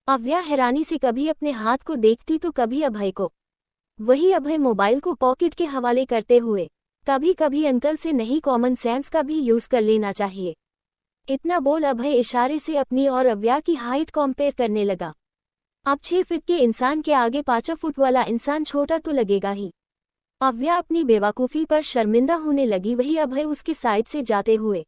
अव्या हैरानी से कभी अपने हाथ को देखती तो कभी अभय को। वही अभय मोबाइल को पॉकेट के हवाले करते हुए, कभी कभी अंकल से नहीं कॉमन सेंस का भी यूज कर लेना चाहिए। इतना बोल अभय इशारे से अपनी और अव्या की हाइट कंपेयर करने लगा। अब 6 फीट के इंसान के आगे 5 फुट वाला इंसान छोटा तो लगेगा ही। अव्या अपनी बेवकूफ़ी पर शर्मिंदा होने लगी। वही अभय उसके साइड से जाते हुए,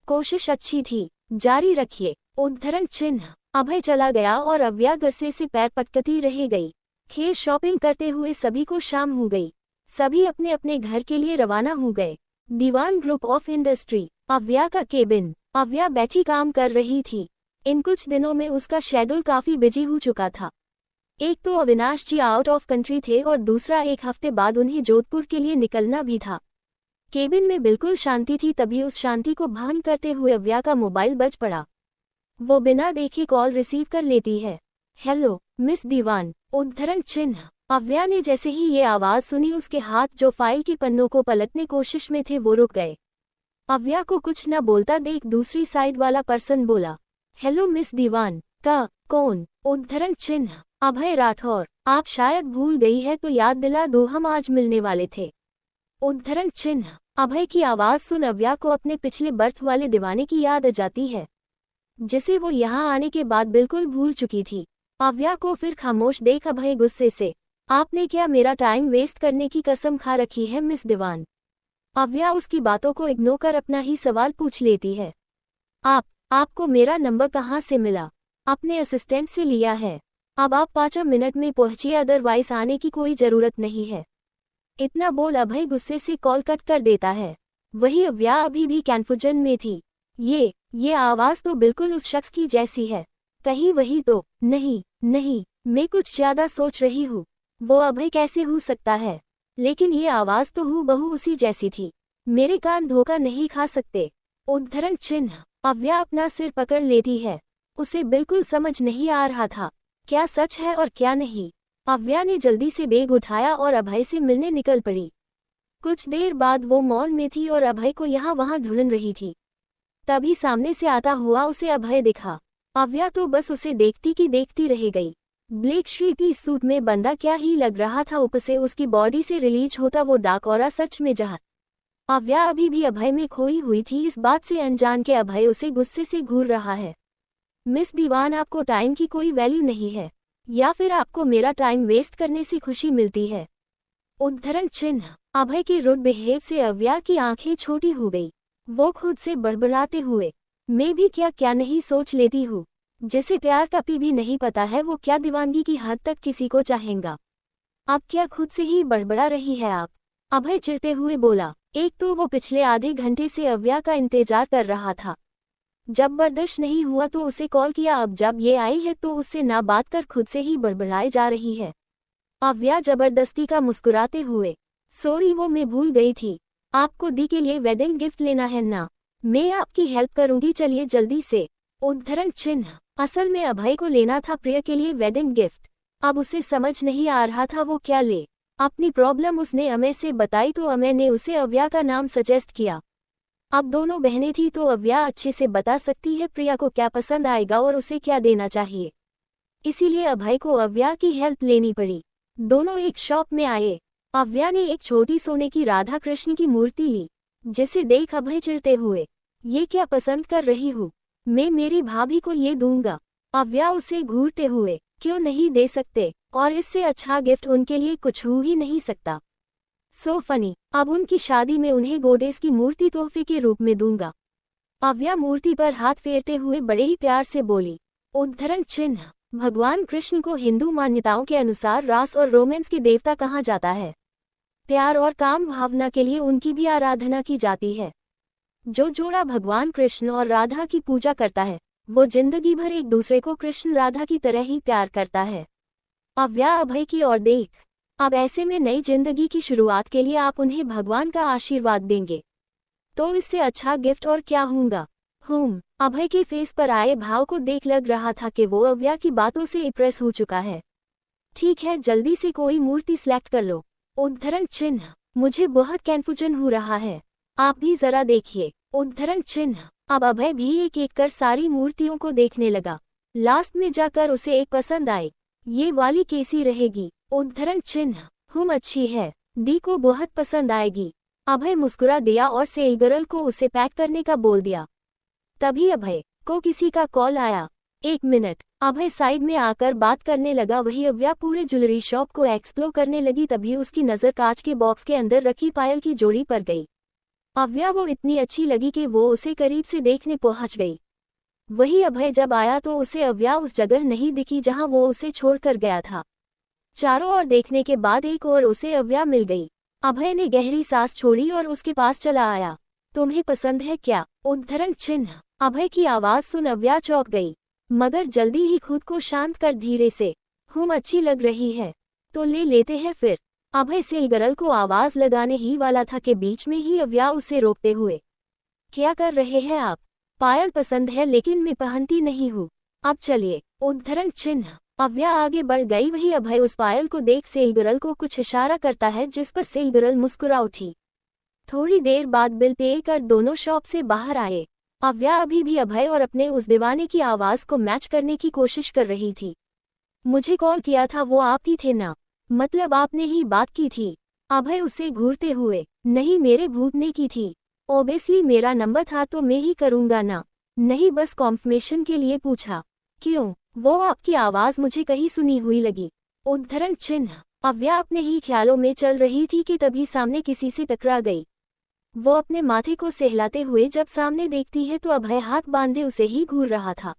कोशिश अच्छी थी, जारी रखिए, उद्धरण चिन्ह। अभय चला गया और अव्या गुस्से से पैर पटकती रह गई। खेर शॉपिंग करते हुए सभी को शाम हो गई। सभी अपने अपने घर के लिए रवाना हो गए। दीवान ग्रुप ऑफ इंडस्ट्री, अव्या का केबिन। अव्या बैठी काम कर रही थी। इन कुछ दिनों में उसका शेड्यूल काफी बिजी हो चुका था। एक तो अविनाश जी आउट ऑफ कंट्री थे और दूसरा 1 हफ्ते बाद उन्हें जोधपुर के लिए निकलना भी था। केबिन में बिल्कुल शांति थी, तभी उस शांति को भंग करते हुए अव्या का मोबाइल बज पड़ा। वो बिना देखे कॉल रिसीव कर लेती है। हेलो मिस दीवान, उद्धरण चिन्ह। अव्या ने जैसे ही ये आवाज सुनी, उसके हाथ जो फाइल की पन्नों को पलटने कोशिश में थे वो रुक गए। अव्या को कुछ न बोलता देख दूसरी साइड वाला पर्सन बोला, हेलो मिस दीवान का कौन? उद्धरण चिन्ह, अभय राठौर। आप शायद भूल गई है तो याद दिला दो, हम आज मिलने वाले थे। उद्धरण चिन्ह, अभय की आवाज सुन अव्या को अपने पिछले बर्थ वाले दीवाने की याद आ जाती है, जिसे वो यहाँ आने के बाद बिल्कुल भूल चुकी थी। अव्या को फिर खामोश देख अभय गुस्से से, आपने क्या मेरा टाइम वेस्ट करने की कसम खा रखी है मिस दीवान? अव्या उसकी बातों को इग्नोर कर अपना ही सवाल पूछ लेती है। आपको मेरा नंबर कहाँ से मिला? अपने असिस्टेंट से लिया है। अब आप 5 मिनट में पहुंचिए, अदरवाइज आने की कोई जरूरत नहीं है। इतना बोल अभय गुस्से से कॉल कट कर देता है। वही अव्या अभी भी कन्फ्यूजन में थी। ये आवाज तो बिल्कुल उस शख्स की जैसी है, कहीं वही तो नहीं? मैं कुछ ज्यादा सोच रही हूँ। वो अभय कैसे हो सकता है? लेकिन ये आवाज तो हूबहू उसी जैसी थी। मेरे कान धोखा नहीं खा सकते। उद्धरण चिन्ह, अव्या अपना सिर पकड़ लेती है। उसे बिल्कुल समझ नहीं आ रहा था क्या सच है और क्या नहीं। अव्या ने जल्दी से बैग उठाया और अभय से मिलने निकल पड़ी। कुछ देर बाद वो मॉल में थी और अभय को यहाँ वहाँ ढूंढ रही थी। तभी सामने से आता हुआ उसे अभय दिखा। अव्या तो बस उसे देखती की देखती रह गई। ब्लैक श्री सूट में बंदा क्या ही लग रहा था, ऊपर से उसकी बॉडी से रिलीज होता वो डार्क ऑरा सच में जहर। अव्या अभी भी अभय में खोई हुई थी, इस बात से अनजान के अभय उसे गुस्से से घूर रहा है। मिस दीवान, आपको टाइम की कोई वैल्यू नहीं है, या फिर आपको मेरा टाइम वेस्ट करने से खुशी मिलती है? उद्धरण चिन्ह, अभय के रुड बिहेव से अव्या की आंखें छोटी हो गई। वो खुद से बड़बड़ाते हुए, मैं भी क्या नहीं सोच लेती हूँ। जिसे प्यार का भी नहीं पता है वो क्या दीवानगी की हद तक किसी को चाहेगा। अब क्या खुद से ही बड़बड़ा रही है आप? अभय चिढ़ते हुए बोला। एक तो वो पिछले आधे घंटे से अव्या का इंतजार कर रहा था। जब बर्दाश्त नहीं हुआ तो उसे कॉल किया, अब जब ये आई है तो उससे ना बात कर खुद से ही बड़बड़ाए जा रही है। अव्या जबरदस्ती का मुस्कुराते हुए, सॉरी वो मैं भूल गई थी, आपको दी के लिए वेडिंग गिफ्ट लेना है ना? मैं आपकी हेल्प करूंगी, चलिए जल्दी से। उद्धरण चिन्ह, असल में अभय को लेना था प्रिया के लिए वेडिंग गिफ्ट। अब उसे समझ नहीं आ रहा था वो क्या ले। अपनी प्रॉब्लम उसने अमय से बताई तो अमय ने उसे अव्या का नाम सजेस्ट किया। अब दोनों बहनें थी तो अव्या अच्छे से बता सकती है प्रिया को क्या पसंद आएगा और उसे क्या देना चाहिए। इसीलिए अभय को अव्या की हेल्प लेनी पड़ी। दोनों एक शॉप में आए। अव्या ने एक छोटी सोने की राधा कृष्ण की मूर्ति ली, जिसे देख अभय चिढ़ते हुए, ये क्या पसंद कर रही हूँ? मैं मेरी भाभी को ये दूंगा। अव्या उसे घूरते हुए, क्यों नहीं दे सकते, और इससे अच्छा गिफ्ट उनके लिए कुछ हो ही नहीं सकता। सो फनी, अब उनकी शादी में उन्हें गोडेस की मूर्ति तोहफे के रूप में दूंगा। अव्या मूर्ति पर हाथ फेरते हुए बड़े ही प्यार से बोली। उद्धरण चिन्ह, भगवान कृष्ण को हिंदू मान्यताओं के अनुसार रास और रोमांस के देवता कहा जाता है। प्यार और काम भावना के लिए उनकी भी आराधना की जाती है। जो जोड़ा भगवान कृष्ण और राधा की पूजा करता है वो जिंदगी भर एक दूसरे को कृष्ण राधा की तरह ही प्यार करता है। अव्या अभय की ओर देख, अब ऐसे में नई जिंदगी की शुरुआत के लिए आप उन्हें भगवान का आशीर्वाद देंगे तो इससे अच्छा गिफ्ट और क्या होगा? अभय के फेस पर आए भाव को देख लग रहा था कि वो अव्या की बातों से इम्प्रेस हो चुका है। ठीक है, जल्दी से कोई मूर्ति सिलेक्ट कर लो। उद्धरण चिन्ह, मुझे बहुत कन्फ्यूजन हो रहा है, आप भी जरा देखिए। उद्धरण चिन्ह, अब अभय भी एक एक कर सारी मूर्तियों को देखने लगा। लास्ट में जाकर उसे एक पसंद आई। ये वाली कैसी रहेगी? उद्धरण चिन्ह, अच्छी है, दी को बहुत पसंद आएगी। अभय मुस्कुरा दिया और सेल गर्ल को उसे पैक करने का बोल दिया। तभी अभय को किसी का कॉल आया। 1 मिनट, अभय साइड में आकर बात करने लगा। वही अव्या पूरे ज्वेलरी शॉप को एक्सप्लोर करने लगी। तभी उसकी नज़र कांच के बॉक्स के अंदर रखी पायल की जोड़ी पर गई। अव्या वो इतनी अच्छी लगी कि वो उसे करीब से देखने पहुंच गई। वही अभय जब आया तो उसे अव्या उस जगह नहीं दिखी जहां वो उसे छोड़कर गया था। चारों ओर देखने के बाद एक और उसे अव्या मिल गई। अभय ने गहरी सांस छोड़ी और उसके पास चला आया। तुम्हें पसंद है क्या? उद्धरण चिन्ह, अभय की आवाज सुन अव्या चौंक गई, मगर जल्दी ही खुद को शांत कर धीरे से, अच्छी लग रही है तो ले लेते हैं फिर। अभय सेल गर्ल को आवाज लगाने ही वाला था कि बीच में ही अव्या उसे रोकते हुए, क्या कर रहे हैं आप? पायल पसंद है लेकिन मैं पहनती नहीं हूँ, अब चलिए। उद्धरण चिन्ह, अव्या आगे बढ़ गई। वही अभय उस पायल को देख सेल गर्ल को कुछ इशारा करता है, जिस पर सेल गर्ल मुस्कुरा उठी। थोड़ी देर बाद बिल पे कर दोनों शॉप से बाहर आए। अव्या अभी भी अभय और अपने उस दीवाने की आवाज को मैच करने की कोशिश कर रही थी। मुझे कॉल किया था वो आप ही थे ना? मतलब आपने ही बात की थी? अभय उसे घूरते हुए, नहीं मेरे भूत ने की थी। ओबियसली मेरा नंबर था तो मैं ही करूँगा ना। नहीं बस कॉन्फर्मेशन के लिए पूछा। क्यों? वो आपकी आवाज मुझे कहीं सुनी हुई लगी। उद्धरण चिन्ह, अव्या अपने ही ख्यालों में चल रही थी कि तभी सामने किसी से टकरा गई। वो अपने माथे को सहलाते हुए जब सामने देखती है तो अभय हाथ बांधे उसे ही घूर रहा था।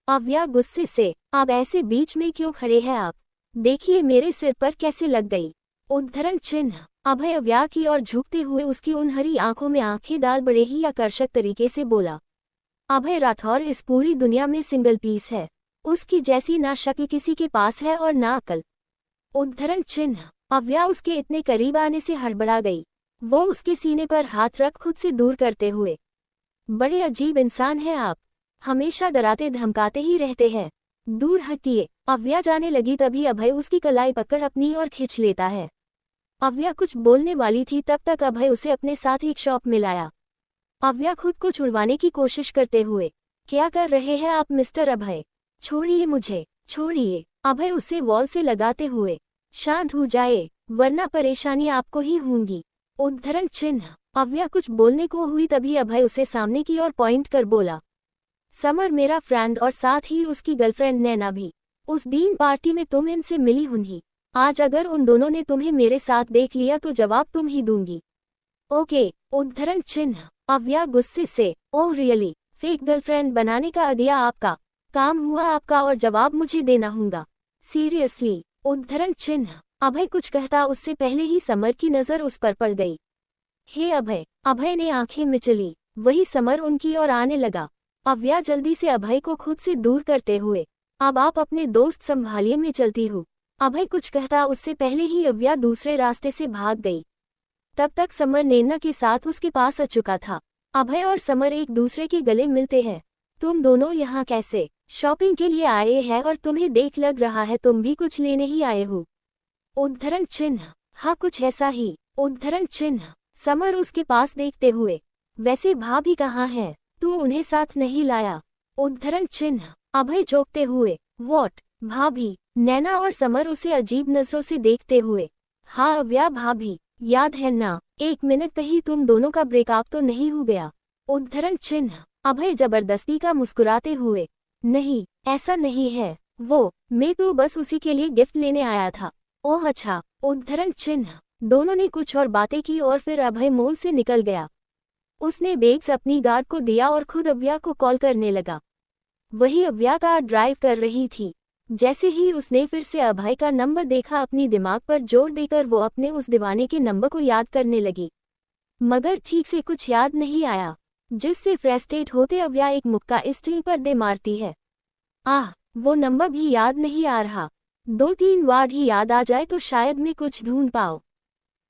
अव्या गुस्से से, अब ऐसे बीच में क्यों खड़े हैं आप? देखिए मेरे सिर पर कैसे लग गई। उद्धरण चिन्ह, अभय अव्या की ओर झुकते हुए उसकी उन हरी आंखों में आंखें डाल बड़े ही आकर्षक तरीके से बोला। अभय राठौर इस पूरी दुनिया में सिंगल पीस है। उसकी जैसी ना शक्ल किसी के पास है और ना अकल। उद्धरण चिन्ह, अव्या उसके इतने करीब आने से हड़बड़ा गई। वो उसके सीने पर हाथ रख खुद से दूर करते हुए, बड़े अजीब इंसान हैं आप, हमेशा डराते धमकाते ही रहते हैं, दूर हटिए। अव्या जाने लगी तभी अभय उसकी कलाई पकड़ अपनी ओर खींच लेता है। अव्या कुछ बोलने वाली थी तब तक अभय उसे अपने साथ एक शॉप में लाया। अव्या खुद को छुड़वाने की कोशिश करते हुए, क्या कर रहे हैं आप मिस्टर अभय? छोड़िए मुझे, छोड़िए। अभय उसे वॉल से लगाते हुए, शांत हो जाए वरना परेशानी आपको ही होंगी। उद्धरण चिन्ह, अव्या कुछ बोलने को हुई तभी अभय उसे सामने की ओर पॉइंट कर बोला। समर मेरा फ्रेंड और साथ ही उसकी गर्लफ्रेंड नैना भी। उस दिन पार्टी में तुम इनसे मिली हुई। आज अगर उन दोनों ने तुम्हें मेरे साथ देख लिया तो जवाब तुम ही दूंगी। ओके। उद्धरण चिन्ह, अव्या गुस्से से, ओह रियली? फेक गर्लफ्रेंड बनाने का आइडिया आपका? काम हुआ आपका और जवाब मुझे देना होगा। सीरियसली? उद्धरण चिन्ह, अभय कुछ कहता उससे पहले ही समर की नजर उस पर पड़ गई। हे अभय! अभय ने आंखें मिचली। वही समर उनकी ओर आने लगा। अव्या जल्दी से अभय को खुद से दूर करते हुए, अब आप अपने दोस्त संभालिए मैं चलती हूँ। अभय कुछ कहता उससे पहले ही अव्या दूसरे रास्ते से भाग गई। तब तक समर नैना के साथ उसके पास आ चुका था। अभय और समर एक दूसरे के गले मिलते हैं। तुम दोनों यहाँ कैसे? शॉपिंग के लिए आए हैं और तुम्हें देख लग रहा है तुम भी कुछ लेने ही आए हो। उद्धरण चिन्ह, हाँ कुछ ऐसा ही। उद्धरण चिन्ह, समर उसके पास देखते हुए, वैसे भाभी कहाँ है? तू उन्हें साथ नहीं लाया? उद्धरण चिन्ह, अभय चौंकते हुए, व्हाट? भाभी? नैना और समर उसे अजीब नजरों से देखते हुए, हाँ अव्या भाभी, याद है ना? 1 मिनट कहीं तुम दोनों का ब्रेकअप तो नहीं हो गया? उद्धरण चिन्ह, अभय जबरदस्ती का मुस्कुराते हुए, नहीं ऐसा नहीं है, मैं तो बस उसी के लिए गिफ्ट लेने आया था। ओह अच्छा। उद्धरण चिन्ह, दोनों ने कुछ और बातें की और फिर अभय मॉल से निकल गया। उसने बैग्स अपनी गार्ड को दिया और खुद अव्या को कॉल करने लगा। वही अव्या कार ड्राइव कर रही थी। जैसे ही उसने फिर से अभय का नंबर देखा अपनी दिमाग पर जोर देकर वो अपने उस दीवाने के नंबर को याद करने लगी, मगर ठीक से कुछ याद नहीं आया, जिससे फ्रस्ट्रेट होते अव्या एक मुक्का स्टील पर दे मारती है। वो नंबर भी याद नहीं आ रहा। 2-3 वर्ड ही याद आ जाए तो शायद मैं कुछ ढूंढ पाऊँ।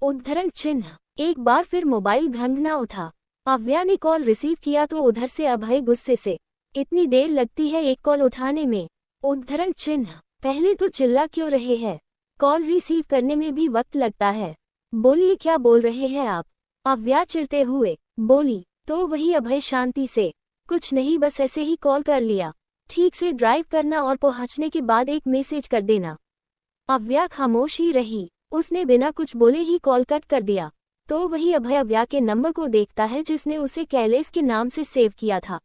उद्धरण चिन्ह, एक बार फिर मोबाइल ढंग ना उठा। अव्या ने कॉल रिसीव किया तो उधर से अभय गुस्से से, इतनी देर लगती है एक कॉल उठाने में? उद्धरण चिन्ह, पहले तो चिल्ला क्यों रहे हैं? कॉल रिसीव करने में भी वक्त लगता है। बोलिए क्या बोल रहे हैं आप? अव्या चिढ़ते हुए बोली। तो वही अभय शांति से, कुछ नहीं बस ऐसे ही कॉल कर लिया। ठीक से ड्राइव करना और पहुंचने के बाद एक मैसेज कर देना। अव्या खामोश ही रही। उसने बिना कुछ बोले ही कॉल कट कर दिया। तो वही अभय अव्या के नंबर को देखता है जिसने उसे कैलेस के नाम से सेव किया था।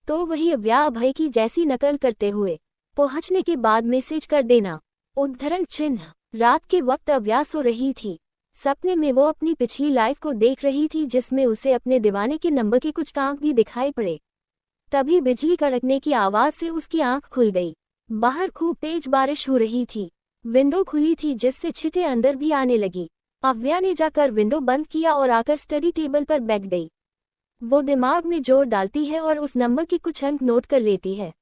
तो वही अव्या अभय की जैसी नकल करते हुए पहुंचने के बाद मैसेज कर देना। उद्धरण चिन्ह। रात के वक्त अव्या सो रही थी। सपने में वो अपनी पिछली लाइफ को देख रही थी जिसमें उसे अपने दीवाने के नंबर के कुछ आंक भी दिखाई पड़े। तभी बिजली कड़कने की आवाज से उसकी आंख खुल गई। बाहर खूब तेज बारिश हो रही थी। विंडो खुली थी जिससे छींटे अंदर भी आने लगी। अव्या ने जाकर विंडो बंद किया और आकर स्टडी टेबल पर बैठ गई। वो दिमाग में जोर डालती है और उस नंबर के कुछ अंक नोट कर लेती है।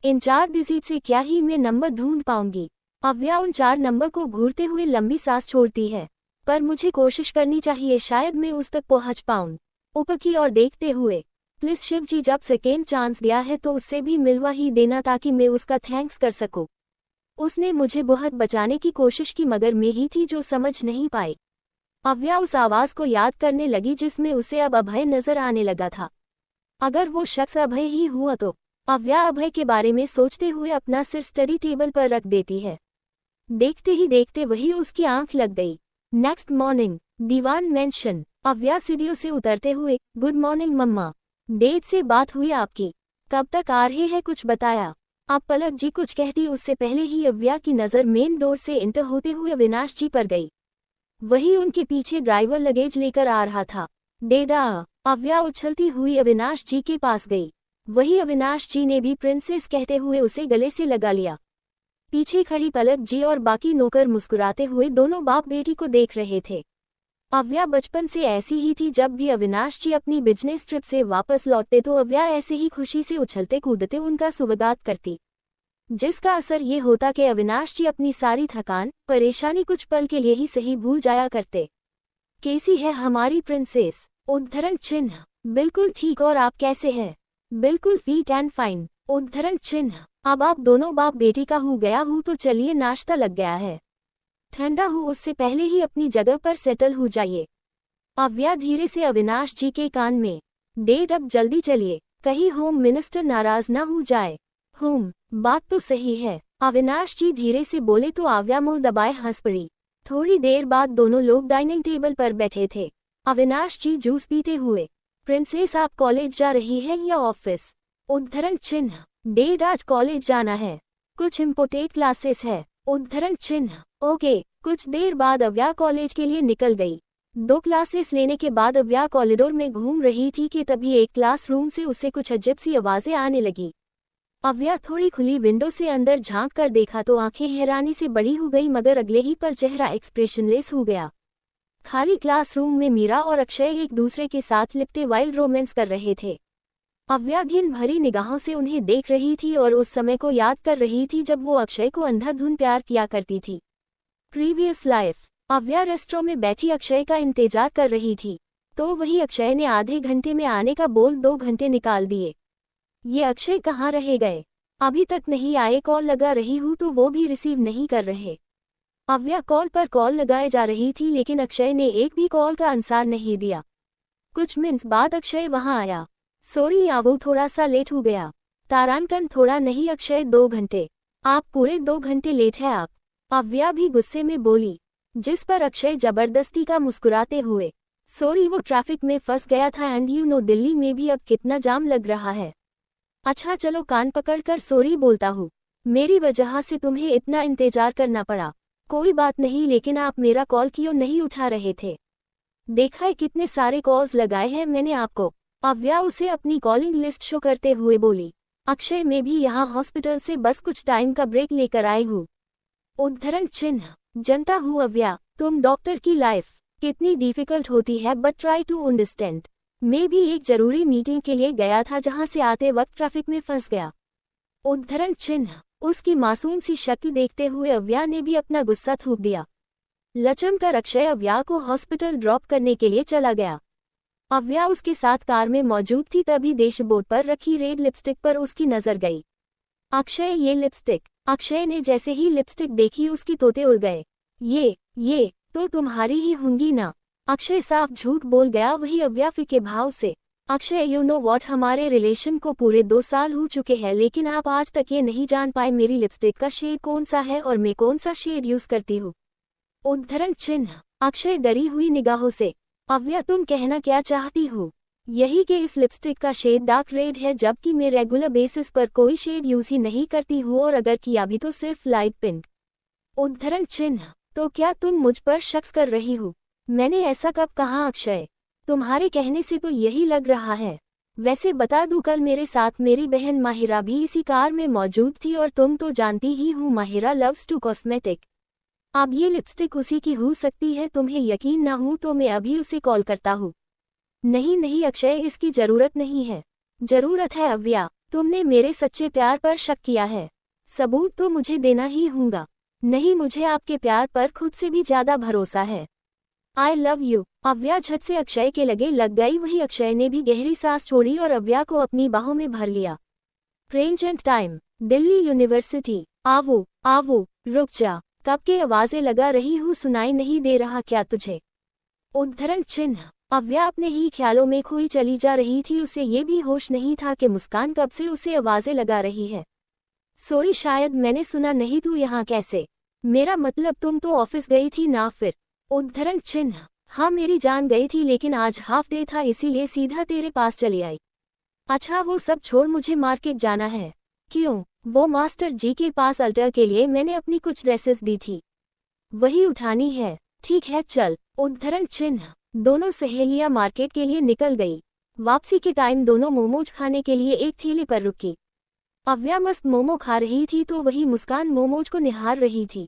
इन 4 डिजिट से क्या ही मैं नंबर ढूंढ पाऊंगी। अव्या उन 4 नंबर को घूरते हुए लंबी सांस छोड़ती है। पर मुझे कोशिश करनी चाहिए, शायद मैं उस तक पहुंच पाऊं। ऊपर की ओर देखते हुए, प्लीज शिव जी, जब सेकेंड चांस दिया है तो उससे भी मिलवा ही देना ताकि मैं उसका थैंक्स कर सकूं। उसने मुझे बहुत बचाने की कोशिश की मगर मैं ही थी जो समझ नहीं पाई। अव्या उस आवाज को याद करने लगी जिसमें उसे अब अभय नजर आने लगा था। अगर वो शख्स अभय ही हुआ तो। अव्या अभय के बारे में सोचते हुए अपना सिर स्टडी टेबल पर रख देती है। देखते ही देखते वही उसकी आंख लग गई। नेक्स्ट मॉर्निंग, दीवान मेंशन। अव्या सीढ़ियों से उतरते हुए, गुड मॉर्निंग मम्मा, डेट से बात हुई आपकी? कब तक आ रहे हैं, कुछ बताया? अब पलक जी कुछ कहती उससे पहले ही अव्या की नज़र मेन डोर से इंटर होते हुए अविनाश जी पर गई। वही उनके पीछे ड्राइवर लगेज लेकर आ रहा था। डेडा। अव्या उछलती हुई अविनाश जी के पास गई। वही अविनाश जी ने भी प्रिंसेस कहते हुए उसे गले से लगा लिया। पीछे खड़ी पलक जी और बाकी नौकर मुस्कुराते हुए दोनों बाप बेटी को देख रहे थे। अव्या बचपन से ऐसी ही थी। जब भी अविनाश जी अपनी बिजनेस ट्रिप से वापस लौटते तो अव्या ऐसे ही खुशी से उछलते कूदते उनका स्वागत करती, जिसका असर ये होता कि अविनाश जी अपनी सारी थकान परेशानी कुछ पल के लिए ही सही भूल जाया करते। कैसी है हमारी प्रिंसेस? उद्धरण चिन्ह। बिल्कुल ठीक, और आप कैसे हैं? बिल्कुल फिट एंड फाइन। उद्धरण चिन्ह। अब आप दोनों बाप बेटी का हो गया हूँ तो चलिए, नाश्ता लग गया है। ठंडा हो उससे पहले ही अपनी जगह पर सेटल हो जाइए। अव्या धीरे से अविनाश जी के कान में, डेड अब जल्दी चलिए, कहीं होम मिनिस्टर नाराज ना हो जाए। बात तो सही है, अविनाश जी धीरे से बोले तो अव्या मुंह दबाए हंस पड़ी। थोड़ी देर बाद दोनों लोग डाइनिंग टेबल पर बैठे थे। अविनाश जी जूस पीते हुए, प्रिंसेस आप कॉलेज जा रही है या ऑफिस? उद्धरण चिन्ह। डेड आज कॉलेज जाना है, कुछ इम्पोर्टेंट क्लासेस है। उद्धरण चिन्ह। ओके। कुछ देर बाद अव्या कॉलेज के लिए निकल गई। 2 क्लासेस लेने के बाद अव्या कॉरिडोर में घूम रही थी कि तभी एक क्लासरूम से उसे कुछ अजीब सी आवाजें आने लगी। अव्या थोड़ी खुली विंडो से अंदर झांक कर देखा तो आंखें हैरानी से बड़ी हो गई मगर अगले ही पर चेहरा एक्सप्रेशनलेस हो गया। खाली क्लासरूम में मीरा और अक्षय एक दूसरे के साथ लिपटे वाइल्ड रोमांस कर रहे थे। अव्या घिन भरी निगाहों से उन्हें देख रही थी और उस समय को याद कर रही थी जब वो अक्षय को अंधाधुंध प्यार किया करती थी। Previous life. अव्या रेस्टोरेंट में बैठी अक्षय का इंतजार कर रही थी तो वही अक्षय ने आधे घंटे में आने का बोल 2 घंटे निकाल दिए। ये अक्षय कहाँ रह गए? अभी तक नहीं आए। कॉल लगा रही हूँ तो वो भी रिसीव नहीं कर रहे। अव्या कॉल पर कॉल लगाए जा रही थी लेकिन अक्षय ने एक भी कॉल का आंसर नहीं दिया। कुछ मिनट्स बाद अक्षय वहां आया। सॉरी यावू, थोड़ा सा लेट हो गया। तारांकन थोड़ा नहीं अक्षय, 2 घंटे। आप पूरे 2 घंटे लेट है आप। अव्या भी गुस्से में बोली, जिस पर अक्षय जबरदस्ती का मुस्कुराते हुए, सॉरी वो ट्रैफिक में फंस गया था एंड यू नो दिल्ली में भी अब कितना जाम लग रहा है। अच्छा चलो कान पकड़कर सॉरी बोलता हूँ, मेरी वजह से तुम्हें इतना इंतजार करना पड़ा। कोई बात नहीं, लेकिन आप मेरा कॉल क्यों नहीं उठा रहे थे? देखा है कितने सारे कॉल्स लगाए हैं मैंने आपको। अव्या उसे अपनी कॉलिंग लिस्ट शो करते हुए बोली। अक्षय मैं भी यहाँ हॉस्पिटल से बस कुछ टाइम का ब्रेक लेकर आई हूँ। उद्धरण चिन्ह। जनता हूँ अव्या, तुम डॉक्टर की लाइफ कितनी डिफिकल्ट होती है बट ट्राई टू अंडरस्टैंड। मैं भी एक जरूरी मीटिंग के लिए गया था जहाँ से आते वक्त ट्रैफिक में फंस गया। उद्धरण चिन्ह। उसकी मासूम सी शक्ल देखते हुए अव्या ने भी अपना गुस्सा थूक दिया। लचम कर अक्षय अव्या को हॉस्पिटल ड्रॉप करने के लिए चला गया। अव्या उसके साथ कार में मौजूद थी तभी डैशबोर्ड पर रखी रेड लिपस्टिक पर उसकी नजर गई। अक्षय ये लिपस्टिक। अक्षय ने जैसे ही लिपस्टिक देखी उसकी तोते उड़ गए। ये तो तुम्हारी ही होंगी ना? अक्षय साफ झूठ बोल गया। वही अव्या फीके भाव से, अक्षय यू नो वॉट, हमारे रिलेशन को पूरे 2 साल हो चुके हैं लेकिन आप आज तक ये नहीं जान पाए मेरी लिपस्टिक का शेड कौन सा है और मैं कौन सा शेड यूज करती हूँ। उद्धरण चिन्ह। अक्षय डरी हुई निगाहों से, अव्या तुम कहना क्या चाहती हो? यही कि इस लिपस्टिक का शेड डार्क रेड है जबकि मैं रेगुलर बेसिस पर कोई शेड यूज ही नहीं करती हूँ और अगर किया भी तो सिर्फ लाइट पिंक। उद्धरण चिन्ह। तो क्या तुम मुझ पर शक कर रही हो? मैंने ऐसा कब कहा अक्षय? तुम्हारे कहने से तो यही लग रहा है। वैसे बता दूं, कल मेरे साथ मेरी बहन माहिरा भी इसी कार में मौजूद थी और तुम तो जानती ही हो माहिरा लव्स टू कॉस्मेटिक। अब ये लिपस्टिक उसी की हो सकती है, तुम्हें यकीन ना हो तो मैं अभी उसे कॉल करता हूँ। नहीं नहीं अक्षय, इसकी जरूरत नहीं है। जरूरत है अव्या, तुमने मेरे सच्चे प्यार पर शक किया है, सबूत तो मुझे देना ही होगा। नहीं, मुझे आपके प्यार पर खुद से भी ज्यादा भरोसा है। I love you. अव्या झट से अक्षय के लगे लग गई। वही अक्षय ने भी गहरी सांस छोड़ी और अव्या को अपनी बाहों में भर लिया। Present time, Delhi university. आवो आवो, रुक जा, कब के आवाजें लगा रही हूँ, सुनाई नहीं दे रहा क्या तुझे? उद्धरण चिन्ह। अव्या अपने ही ख्यालों में खोई चली जा रही थी। उसे ये भी होश नहीं था कि मुस्कान कब से उसे आवाजें लगा रही है। सॉरी, शायद मैंने सुना नहीं, तू यहाँ कैसे? मेरा मतलब तुम तो ऑफिस गई थी ना फिर? उद्धरण चिन्ह। हाँ मेरी जान गई थी लेकिन आज हाफ डे था इसीलिए सीधा तेरे पास चली आई। अच्छा वो सब छोड़, मुझे मार्केट जाना है। क्यों? वो मास्टर जी के पास अल्टर के लिए मैंने अपनी कुछ ड्रेसेस दी थी, वही उठानी है। ठीक है चल। उद्धरण चिन्ह। दोनों सहेलियां मार्केट के लिए निकल गई। वापसी के टाइम दोनों मोमोज खाने के लिए एक ठेले पर रुकी। अव्या मस्त मोमो खा रही थी तो वही मुस्कान मोमोज को निहार रही थी।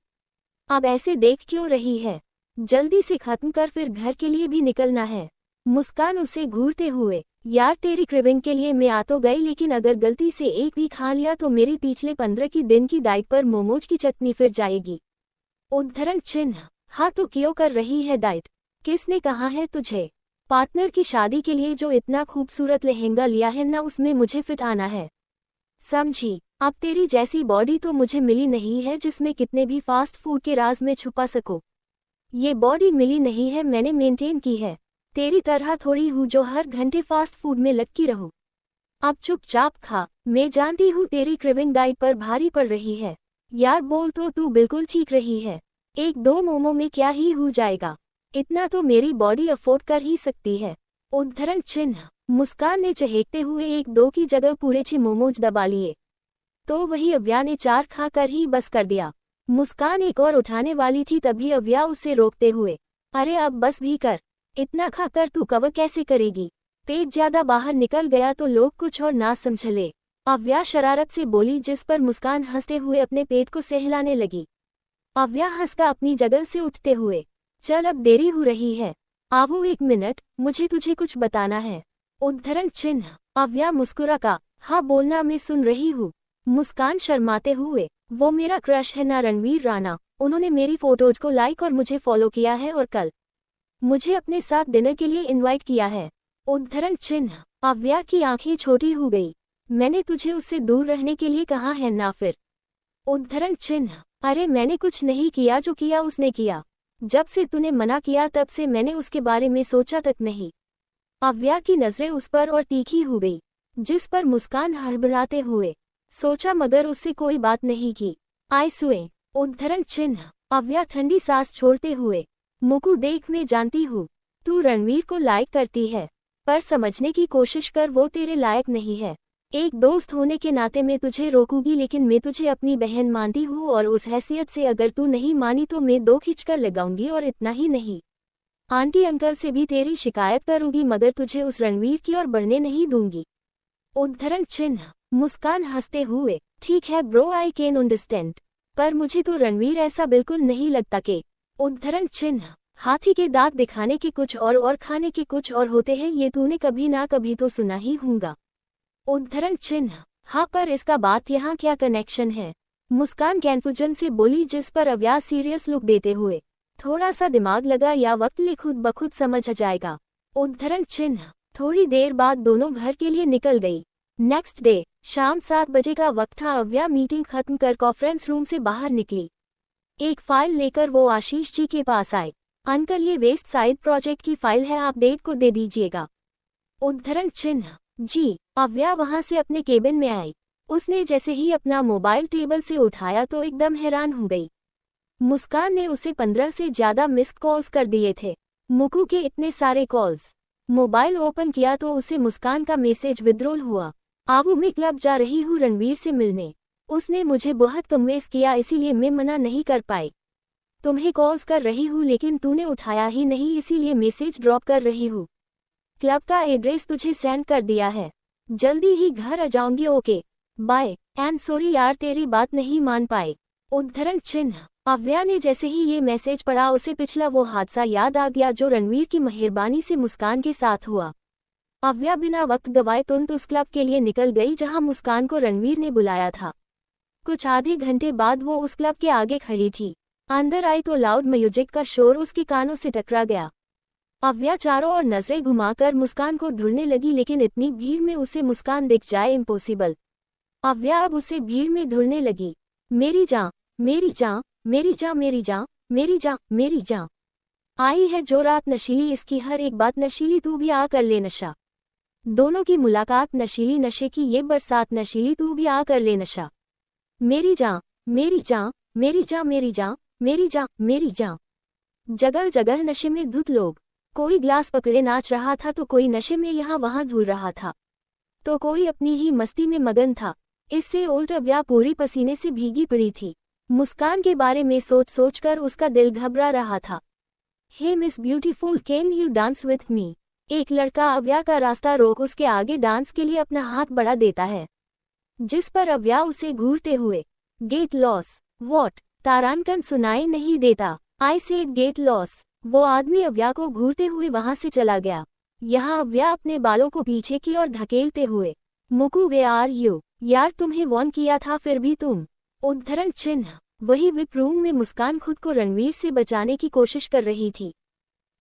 अब ऐसे देख क्यों रही है? जल्दी से खत्म कर, फिर घर के लिए भी निकलना है। मुस्कान उसे घूरते हुए, यार तेरी क्रिबिंग के लिए मैं आ तो गई लेकिन अगर गलती से एक भी खा लिया तो मेरी पिछले 15 दिन की डाइट पर मोमोज की चटनी फिर जाएगी। उद्धरण चिन्ह। हाँ तो क्यों कर रही है डाइट? किसने कहा है तुझे? पार्टनर की शादी के लिए जो इतना खूबसूरत लहंगा लिया है ना, उसमें मुझे फिट आना है, समझी? अब तेरी जैसी बॉडी तो मुझे मिली नहीं है जिसमें कितने भी फास्ट फूड के राज में छुपा सको। ये बॉडी मिली नहीं है, मैंने मेंटेन की है। तेरी तरह थोड़ी हूँ जो हर घंटे फास्ट फूड में लटकी रहूं। अब चुपचाप खा, मैं जानती हूँ तेरी क्रेविंग डाइट पर भारी पड़ रही है। यार बोल तो तू बिल्कुल ठीक रही है, 1-2 मोमो में क्या ही हो जाएगा, इतना तो मेरी बॉडी अफोर्ड कर ही सकती है। उद्धरण चिन्ह। मुस्कान ने चहेकते हुए 1-2 की जगह पूरे 6 मोमोज दबा लिए। तो वही अव्या ने 4 खाकर ही बस कर दिया। मुस्कान एक और उठाने वाली थी तभी अव्या उसे रोकते हुए, अरे अब बस भी कर, इतना खाकर तू कवर कैसे करेगी? पेट ज्यादा बाहर निकल गया तो लोग कुछ और ना समझ ले। अव्या शरारत से बोली जिस पर मुस्कान हंसते हुए अपने पेट को सहलाने लगी। अव्या हंसकर अपनी जगह से उठते हुए, चल अब देरी हो रही है, आवो 1 मिनट, मुझे तुझे कुछ बताना है। उद्धरण चिन्ह। अव्या मुस्कुरा का, हाँ बोलना, मैं सुन रही हूँ। मुस्कान शर्माते हुए, वो मेरा क्रश है ना रणवीर राणा, उन्होंने मेरी फोटोज को लाइक और मुझे फॉलो किया है और कल मुझे अपने साथ डिनर के लिए इनवाइट किया है। उद्धरण चिन्ह। अव्या की आंखें छोटी हो गई, मैंने तुझे उससे दूर रहने के लिए कहा है ना फिर? उद्धरण चिन्ह। अरे मैंने कुछ नहीं किया, जो किया उसने किया। जब से तूने मना किया तब से मैंने उसके बारे में सोचा तक नहीं। अव्या की नजरें उस पर और तीखी हो गई, जिस पर मुस्कान हड़बड़ाते हुए, सोचा मगर उससे कोई बात नहीं की। आई सुए। उद्धरण चिन्ह। अव्या ठंडी सांस छोड़ते हुए, मुकु देख मैं जानती हूँ तू रणवीर को लाइक करती है, पर समझने की कोशिश कर, वो तेरे लायक नहीं है। एक दोस्त होने के नाते मैं तुझे रोकूंगी लेकिन मैं तुझे अपनी बहन मानती हूँ और उस हैसियत से अगर तू नहीं मानी तो मैं 2 खींचकर लगाऊंगी और इतना ही नहीं, आंटी अंकल से भी तेरी शिकायत करूंगी मगर तुझे उस रणवीर की ओर बढ़ने नहीं दूंगी। उद्धरण चिन्ह। मुस्कान हंसते हुए, ठीक है ब्रो, आई कैन अंडरस्टैंड, पर मुझे तो रणवीर ऐसा बिल्कुल नहीं लगता के। उद्धरण चिन्ह। हाथी के दांत दिखाने के कुछ और खाने के कुछ और होते हैं, ये तूने कभी ना कभी तो सुना ही होगा। उद्धरण चिन्ह। हाँ पर इसका बात यहाँ क्या कनेक्शन है? मुस्कान कन्फ्यूजन से बोली, जिस पर अव्या सीरियस लुक देते हुए, थोड़ा सा दिमाग लगा या वक्त ले खुद बखुद समझ आ जाएगा। उद्धरण चिन्ह। थोड़ी देर बाद दोनों घर के लिए निकल गई। नेक्स्ट डे शाम 7 बजे का वक्त था। अव्या मीटिंग खत्म कर कॉन्फ्रेंस रूम से बाहर निकली। एक फाइल लेकर वो आशीष जी के पास आए। अंकल ये वेस्ट साइड प्रोजेक्ट की फाइल है, आप डेट को दे दीजिएगा। उद्धरण चिन्ह। जी। अव्या वहां से अपने केबिन में आई। उसने जैसे ही अपना मोबाइल टेबल से उठाया तो एकदम हैरान हो गई। मुस्कान ने उसे 15 से ज्यादा मिस्ड कॉल्स कर दिए थे। मुकू के इतने सारे कॉल्स। मोबाइल ओपन किया तो उसे मुस्कान का मैसेज विड्रॉल हुआ। आवू मैं क्लब जा रही हूँ रणवीर से मिलने। उसने मुझे बहुत कन्विंस किया इसीलिए मैं मना नहीं कर पाई। तुम्हें कॉल्स कर रही हूँ लेकिन तूने उठाया ही नहीं इसीलिए मैसेज ड्रॉप कर रही हूँ। क्लब का एड्रेस तुझे सेंड कर दिया है। जल्दी ही घर आ जाऊंगी। ओके बाय एंड सॉरी यार तेरी बात नहीं मान पाए। उद्धरण चिन्ह। अव्या ने जैसे ही ये मैसेज पढ़ा उसे पिछला वो हादसा याद आ गया जो रणवीर की मेहरबानी से मुस्कान के साथ हुआ। अव्या बिना वक्त गवाए तुरंत उस क्लब के लिए निकल गई जहां मुस्कान को रणवीर ने बुलाया था। कुछ आधे घंटे बाद वो उस क्लब के आगे खड़ी थी। अंदर आई तो लाउड म्यूजिक का शोर उसके कानों से टकरा गया। अव्या चारों ओर नजरें घुमाकर मुस्कान को ढूंढने लगी लेकिन इतनी भीड़ में उसे मुस्कान दिख जाए इम्पॉसिबल। अव्या अब उसे भीड़ में ढूंढने लगी। मेरी जान मेरी जान मेरी जान मेरी जान मेरी जान मेरी जान। आई है जो रात नशीली इसकी हर एक बात नशीली तू भी आ कर ले नशा। दोनों की मुलाकात नशीली नशे की ये बरसात नशीली तू भी आ कर ले नशा। मेरी जान मेरी जान मेरी जान मेरी जान मेरी जान मेरी जान। जगह जगह नशे में धुत लोग। कोई ग्लास पकड़े नाच रहा था तो कोई नशे में यहाँ वहाँ धूल रहा था तो कोई अपनी ही मस्ती में मगन था। इससे उल्ट अव्या पूरी पसीने से भीगी पड़ी थी। मुस्कान के बारे में सोच सोचकर उसका दिल घबरा रहा था। Hey miss beautiful can you dance with me. एक लड़का अव्या का रास्ता रोक उसके आगे डांस के लिए अपना हाथ बढ़ा देता है जिस पर अव्या उसे घूरते हुए गेट लॉस वॉट तारांकन सुनाई नहीं देता। I said get loss. वो आदमी अव्या को घूरते हुए वहां से चला गया। यहाँ अव्या अपने बालों को पीछे की ओर धकेलते हुए मुकू वे आर यू। यार तुम्हें वॉर्न किया था फिर भी तुम। उद्धरण चिन्ह। वही विप रूम में मुस्कान खुद को रणवीर से बचाने की कोशिश कर रही थी।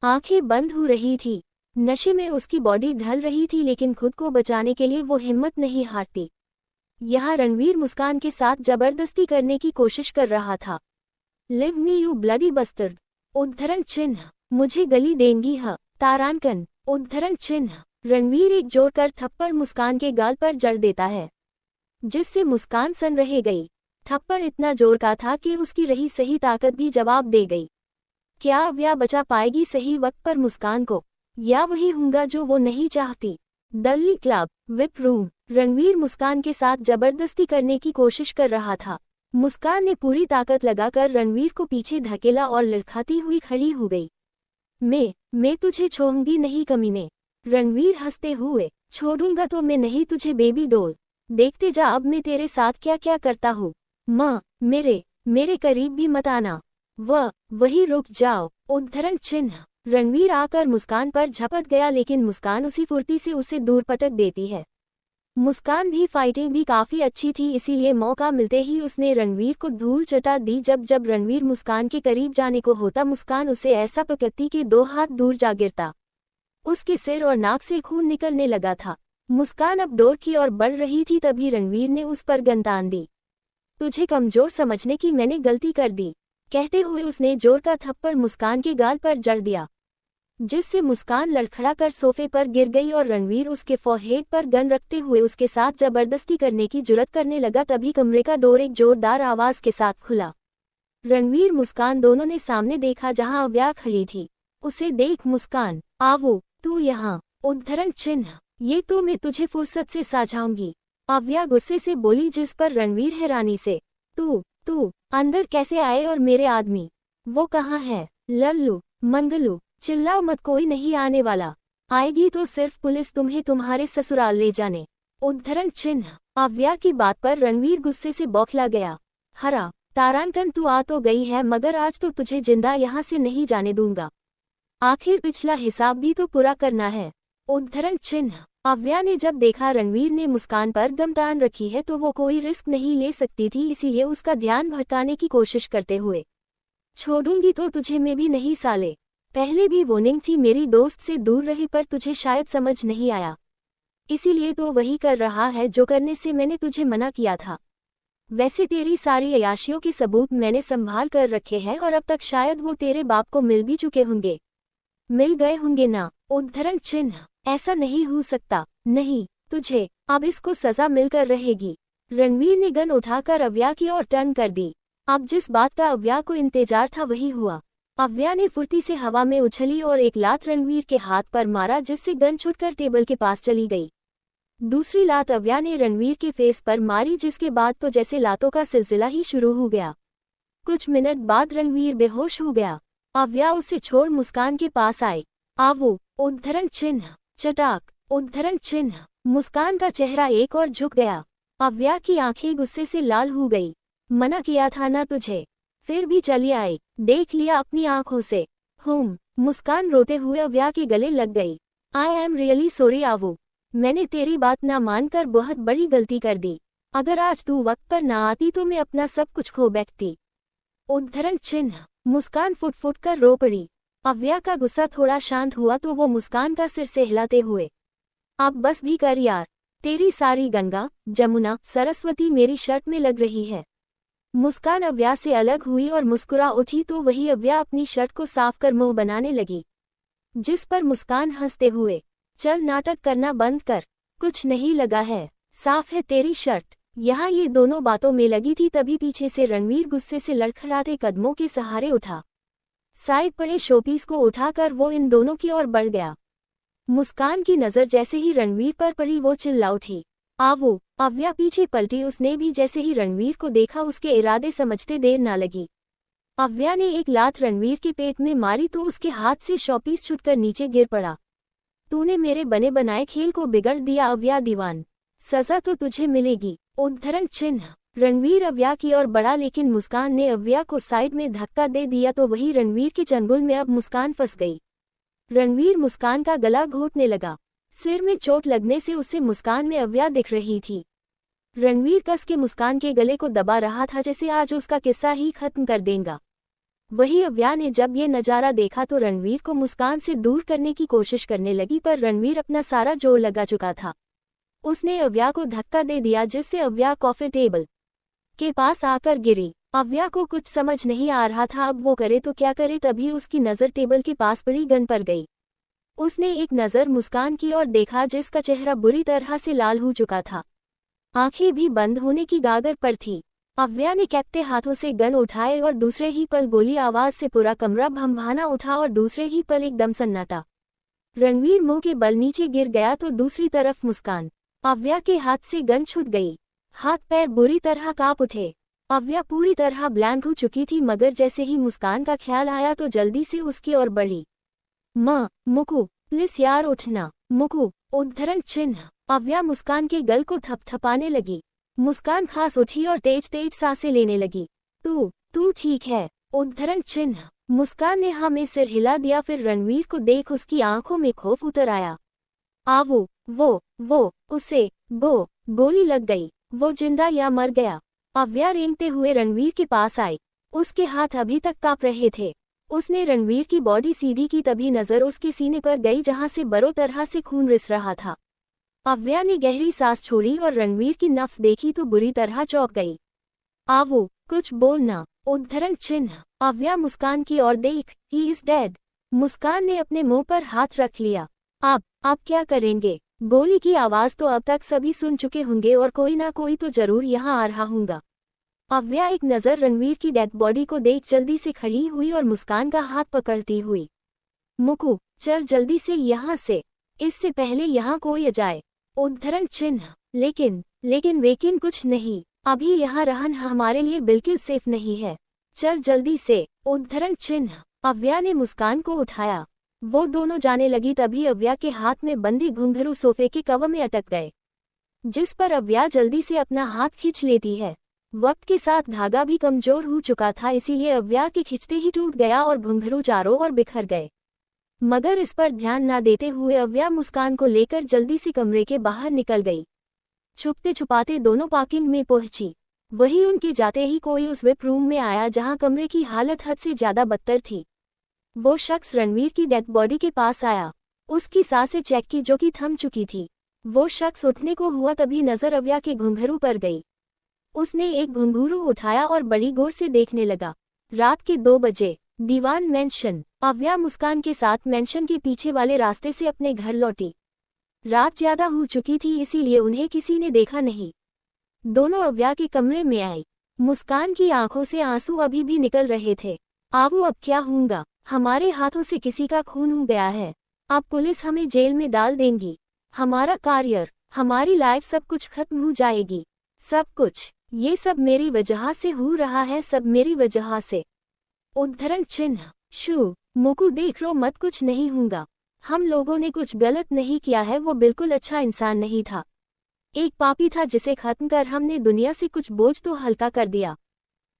आंखें बंद हो रही थी। नशे में उसकी बॉडी ढल रही थी लेकिन खुद को बचाने के लिए वो हिम्मत नहीं हारती। यहाँ रणवीर मुस्कान के साथ जबरदस्ती करने की कोशिश कर रहा था। Live me you bloody bustard. उद्धरण चिन्ह। मुझे गली देंगी ह। तारांकन। उद्धरण चिन्ह। रणवीर एक जोर कर थप्पड़ मुस्कान के गाल पर जड़ देता है जिससे मुस्कान सन रह गई। थप्पड़ इतना जोर का था कि उसकी रही सही ताकत भी जवाब दे गई। क्या अव्या बचा पाएगी सही वक्त पर मुस्कान को या वही होगा जो वो नहीं चाहती। दल्ली club VIP room. Ranveer Muskan के साथ जबरदस्ती करने की कोशिश कर रहा था। मुस्कान ने पूरी ताकत लगाकर रणवीर को पीछे धकेला और लड़खड़ाती हुई खड़ी हो गई। मैं तुझे छोड़ूंगी नहीं कमीने। रणवीर हंसते हुए। छोड़ूंगा तो मैं नहीं तुझे बेबी डॉल। देखते जा अब मैं तेरे साथ क्या क्या करता हूँ। माँ मेरे करीब भी मत आना। वही रुक जाओ। उद्धरण चिन्ह। रणवीर आकर मुस्कान पर झपट गया लेकिन मुस्कान उसी फुर्ती से उसे दूर पटक देती है। मुस्कान भी फाइटिंग भी काफी अच्छी थी इसीलिए मौका मिलते ही उसने रणवीर को धूल चटा दी। जब रणवीर मुस्कान के करीब जाने को होता मुस्कान उसे ऐसा पकड़ती कि 2 हाथ दूर जा गिरता। उसके सिर और नाक से खून निकलने लगा था। मुस्कान अब डोर की ओर बढ़ रही थी तभी रणवीर ने उस पर गन तान दी। तुझे कमजोर समझने की मैंने गलती कर दी कहते हुए उसने जोर का थप्पड़ मुस्कान के गाल पर जड़ दिया जिससे मुस्कान लड़खड़ा कर सोफे पर गिर गई और रणवीर उसके फोरहेड पर गन रखते हुए उसके साथ जबरदस्ती करने की जुर्रत करने लगा। तभी कमरे का डोर एक जोरदार आवाज के साथ खुला। रणवीर मुस्कान दोनों ने सामने देखा जहां अव्या खड़ी थी। उसे देख मुस्कान आवो तू यहाँ। उद्धरण चिन्ह। ये तो मैं तुझे फुर्सत से साझाऊंगी। अव्या गुस्से से बोली जिस पर रणवीर हैरानी से तू अंदर कैसे आए और मेरे आदमी वो कहाँ है। लल्लू मंगलू चिल्लाओ मत कोई नहीं आने वाला। आएगी तो सिर्फ पुलिस तुम्हें तुम्हारे ससुराल ले जाने। उद्धरण चिन्ह। अव्या की बात पर रणवीर गुस्से से बौखला गया। हरा तारांकन तू आ तो गई है मगर आज तो तुझे जिंदा यहाँ से नहीं जाने दूंगा। आखिर पिछला हिसाब भी तो पूरा करना है। उद्धरण चिन्ह। अव्या ने जब देखा रणवीर ने मुस्कान पर गम तान रखी है तो वो कोई रिस्क नहीं ले सकती थी इसीलिए उसका ध्यान भटकाने की कोशिश करते हुए छोड़ूंगी तो तुझे मैं भी नहीं साले। पहले भी वार्निंग थी मेरी दोस्त से दूर रहे पर तुझे शायद समझ नहीं आया इसीलिए तो वही कर रहा है जो करने से मैंने तुझे मना किया था। वैसे तेरी सारी अयाशियों के सबूत मैंने संभाल कर रखे हैं और अब तक शायद वो तेरे बाप को मिल भी चुके होंगे। मिल गए होंगे ना। उद्धरण चिन्ह। ऐसा नहीं हो सकता, नहीं, तुझे अब इसको सजा मिलकर रहेगी। रणवीर ने गन उठाकर अव्या की ओर टर्न कर दी। अब जिस बात का अव्या को इंतजार था वही हुआ। अव्या ने फुर्ती से हवा में उछली और एक लात रणवीर के हाथ पर मारा, जिससे गन छूटकर टेबल के पास चली गई। दूसरी लात अव्या ने रणवीर के फेस पर मारी, जिसके बाद तो जैसे लातों का सिलसिला ही शुरू हो गया। कुछ मिनट बाद रणवीर बेहोश हो गया। अव्या उसे छोड़ मुस्कान के पास आई। आवो, उद्धरण चिन्ह, चटाक, उद्धरण चिन्ह। मुस्कान का चेहरा एक और झुक गया। अव्या की आंखें गुस्से से लाल हो गई। मना किया था ना तुझे, फिर भी चली आई, देख लिया अपनी आंखों से। मुस्कान रोते हुए अव्या के गले लग गई। आई एम रियली सॉरी आवो, मैंने तेरी बात ना मानकर बहुत बड़ी गलती कर दी। अगर आज तू वक्त पर ना आती तो मैं अपना सब कुछ खो बैठती। उद्धरण चिन्ह। मुस्कान फुट फुट कर रो पड़ी। अव्या का गुस्सा थोड़ा शांत हुआ तो वो मुस्कान का सिर से हिलाते हुए, अब बस भी कर यार, तेरी सारी गंगा, जमुना, सरस्वती मेरी शर्ट में लग रही है। मुस्कान अव्या से अलग हुई और मुस्कुरा उठी तो वही अव्या अपनी शर्ट को साफ कर मुंह बनाने लगी, जिस पर मुस्कान हंसते हुए, चल नाटक करना बंद कर, कुछ नहीं लगा है, साफ है तेरी शर्ट। यहाँ ये दोनों बातों में लगी थी तभी पीछे से रणवीर गुस्से से लड़खड़ाते कदमों के सहारे उठा। साइड पड़े शोपीस को उठाकर वो इन दोनों की ओर बढ़ गया। मुस्कान की नजर जैसे ही रणवीर पर पड़ी वो चिल्ला उठी, आवो। अव्या पीछे पलटी। उसने भी जैसे ही रणवीर को देखा उसके इरादे समझते देर ना लगी। अव्या ने एक लात रणवीर के पेट में मारी तो उसके हाथ से शॉपीस छूटकर नीचे गिर पड़ा। तूने मेरे बने बनाए खेल को बिगड़ दिया अव्या दीवान, सजा तो तुझे मिलेगी। उद्धरण चिन्ह। रणवीर अव्या की ओर बढ़ा लेकिन मुस्कान ने अव्या को साइड में धक्का दे दिया तो वही रणवीर के चंगुल में अब मुस्कान फंस गई। रणवीर मुस्कान का गला घोंटने लगा। सिर में चोट लगने से उसे मुस्कान में अव्या दिख रही थी। रणवीर कस के मुस्कान के गले को दबा रहा था जैसे आज उसका किस्सा ही खत्म कर देगा। वही अव्या ने जब ये नजारा देखा तो रणवीर को मुस्कान से दूर करने की कोशिश करने लगी, पर रणवीर अपना सारा जोर लगा चुका था। उसने अव्या को धक्का दे दिया जिससे अव्या कॉफी टेबल के पास आकर गिरी। अव्या को कुछ समझ नहीं आ रहा था अब वो करे तो क्या करे, तभी उसकी नज़र टेबल के पास पड़ी गन पर गई। उसने एक नज़र मुस्कान की ओर देखा जिसका चेहरा बुरी तरह से लाल हो चुका था, आंखें भी बंद होने की गागर पर थी। अव्या ने कैप्टे हाथों से गन उठाए और दूसरे ही पल गोली आवाज से पूरा कमरा भंभाना उठा और दूसरे ही पल एकदम सन्नाटा। रणवीर मुंह के बल नीचे गिर गया तो दूसरी तरफ मुस्कान। अव्या के हाथ से गन छूट गई। हाथ पैर बुरी तरह कांप उठे। अव्या पूरी तरह ब्लैंक हो चुकी थी, मगर जैसे ही मुस्कान का ख्याल आया तो जल्दी से उसकी ओर बढ़ी। मुकु, प्लीज यार उठना, मुकु। उद्धरण चिन्ह। अव्या मुस्कान के गल को थपथपाने लगी। मुस्कान खास उठी और तेज तेज सांसें लेने लगी। तू ठीक है? उद्धरण चिन्ह। मुस्कान ने हाँ में सिर हिला दिया। फिर रणवीर को देख उसकी आंखों में खौफ उतर आया। आवो, वो उसे गोली लग गई, वो जिंदा या मर गया? अव्या रेंगते हुए रणवीर के पास आई। उसके हाथ अभी तक कांप रहे थे। उसने रणवीर की बॉडी सीधी की तभी नजर उसके सीने पर गई जहां से बरो तरह से खून रिस रहा था। अव्या ने गहरी सांस छोड़ी और रणवीर की नफ्स देखी तो बुरी तरह चौंक गई। आवो, कुछ बोलना। उद्धरण चिन्ह। अव्या मुस्कान की ओर देख, ही इज डेड। मुस्कान ने अपने मुंह पर हाथ रख लिया। आप क्या करेंगे? गोली की आवाज तो अब तक सभी सुन चुके होंगे और कोई ना कोई तो जरूर यहाँ आ रहा होगा। अव्या एक नजर रणवीर की डेड बॉडी को देख जल्दी से खड़ी हुई और मुस्कान का हाथ पकड़ती हुई, मुकु, चल जल्दी से यहाँ से, इससे पहले यहाँ कोई आ जाए। उद्धरण चिन्ह। लेकिन कुछ नहीं, अभी यहाँ रहना हमारे लिए बिल्कुल सेफ नहीं है, चल जल्दी से। उद्धरण चिन्ह। अव्या ने मुस्कान को उठाया। वो दोनों जाने लगी तभी अव्या के हाथ में बंदी घुंघरू सोफे के कवर में अटक गए, जिस पर अव्या जल्दी से अपना हाथ खींच लेती है। वक्त के साथ धागा भी कमजोर हो चुका था, इसीलिए अव्या के खींचते ही टूट गया और घुंघरू चारों ओर बिखर गए। मगर इस पर ध्यान न देते हुए अव्या मुस्कान को लेकर जल्दी से कमरे के बाहर निकल गई। छुपते छुपाते दोनों पार्किंग में पहुंची। वही उनके जाते ही कोई उस वेब रूम में आया जहां कमरे की हालत हद से ज्यादा बदतर थी। वो शख्स रणवीर की डेड बॉडी के पास आया। उसकी सांसें चेक की जो कि थम चुकी थी। वो शख्स उठने को हुआ तभी नजर अव्या के घुंघरू पर गई। उसने एक घुंघरू उठाया और बड़ी गौर से देखने लगा। रात के 2 बजे, दीवान मेंशन। अव्या मुस्कान के साथ मेंशन के पीछे वाले रास्ते से अपने घर लौटी। रात ज्यादा हो चुकी थी इसीलिए उन्हें किसी ने देखा नहीं। दोनों अव्या के कमरे में आई। मुस्कान की आंखों से आंसू अभी भी निकल रहे थे। आबू अब क्या होगा, हमारे हाथों से किसी का खून हो गया है। अब पुलिस हमें जेल में डाल देंगी। हमारा करियर, हमारी लाइफ सब कुछ खत्म हो जाएगी। सब कुछ, ये सब मेरी वजह से हो रहा है, सब मेरी वजह से। उद्धरण चिन्ह शू मुकु देख रो मत, कुछ नहीं होगा। हम लोगों ने कुछ गलत नहीं किया है, वो बिल्कुल अच्छा इंसान नहीं था। एक पापी था जिसे खत्म कर हमने दुनिया से कुछ बोझ तो हल्का कर दिया।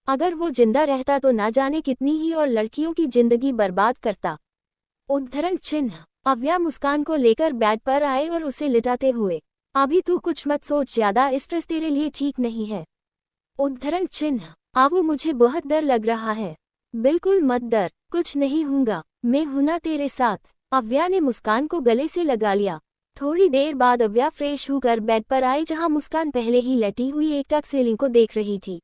अगर वो जिंदा रहता तो ना जाने कितनी ही और लड़कियों की जिंदगी बर्बाद करता। उद्धरण चिन्ह अव्या मुस्कान को लेकर बेड पर आए और उसे लिटाते हुए, अभी तू कुछ मत सोच, ज्यादा स्ट्रेस तेरे लिए ठीक नहीं है। उद्धरण चिन्ह आवो मुझे बहुत डर लग रहा है। बिल्कुल मत डर, कुछ नहीं होगा, मैं हूं ना तेरे साथ। अव्या ने मुस्कान को गले से लगा लिया। थोड़ी देर बाद अव्या फ्रेश होकर बेड पर आई जहां मुस्कान पहले ही लेटी हुई एक टक सीलिंग को देख रही थी।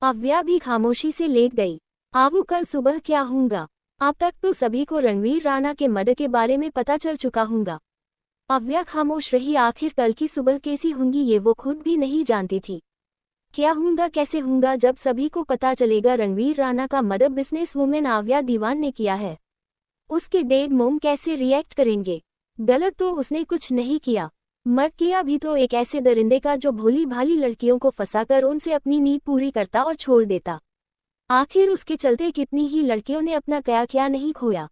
अव्या भी खामोशी से लेट गई। आवो कल सुबह क्या होगा? अब तक तो सभी को रणवीर राणा के मर्डर के बारे में पता चल चुका होगा। अव्या खामोश रही। आखिर कल की सुबह कैसी होंगी ये वो खुद भी नहीं जानती थी। क्या होगा, कैसे होगा जब सभी को पता चलेगा रणवीर राणा का मर्डर बिजनेस वुमेन अव्या दीवान ने किया है? उसके डेड मोम कैसे रिएक्ट करेंगे? गलत तो उसने कुछ नहीं किया, मर किया भी तो एक ऐसे दरिंदे का जो भोली भाली लड़कियों को फंसाकर उनसे अपनी नींद पूरी करता और छोड़ देता। आखिर उसके चलते कितनी ही लड़कियों ने अपना क्या नहीं खोया।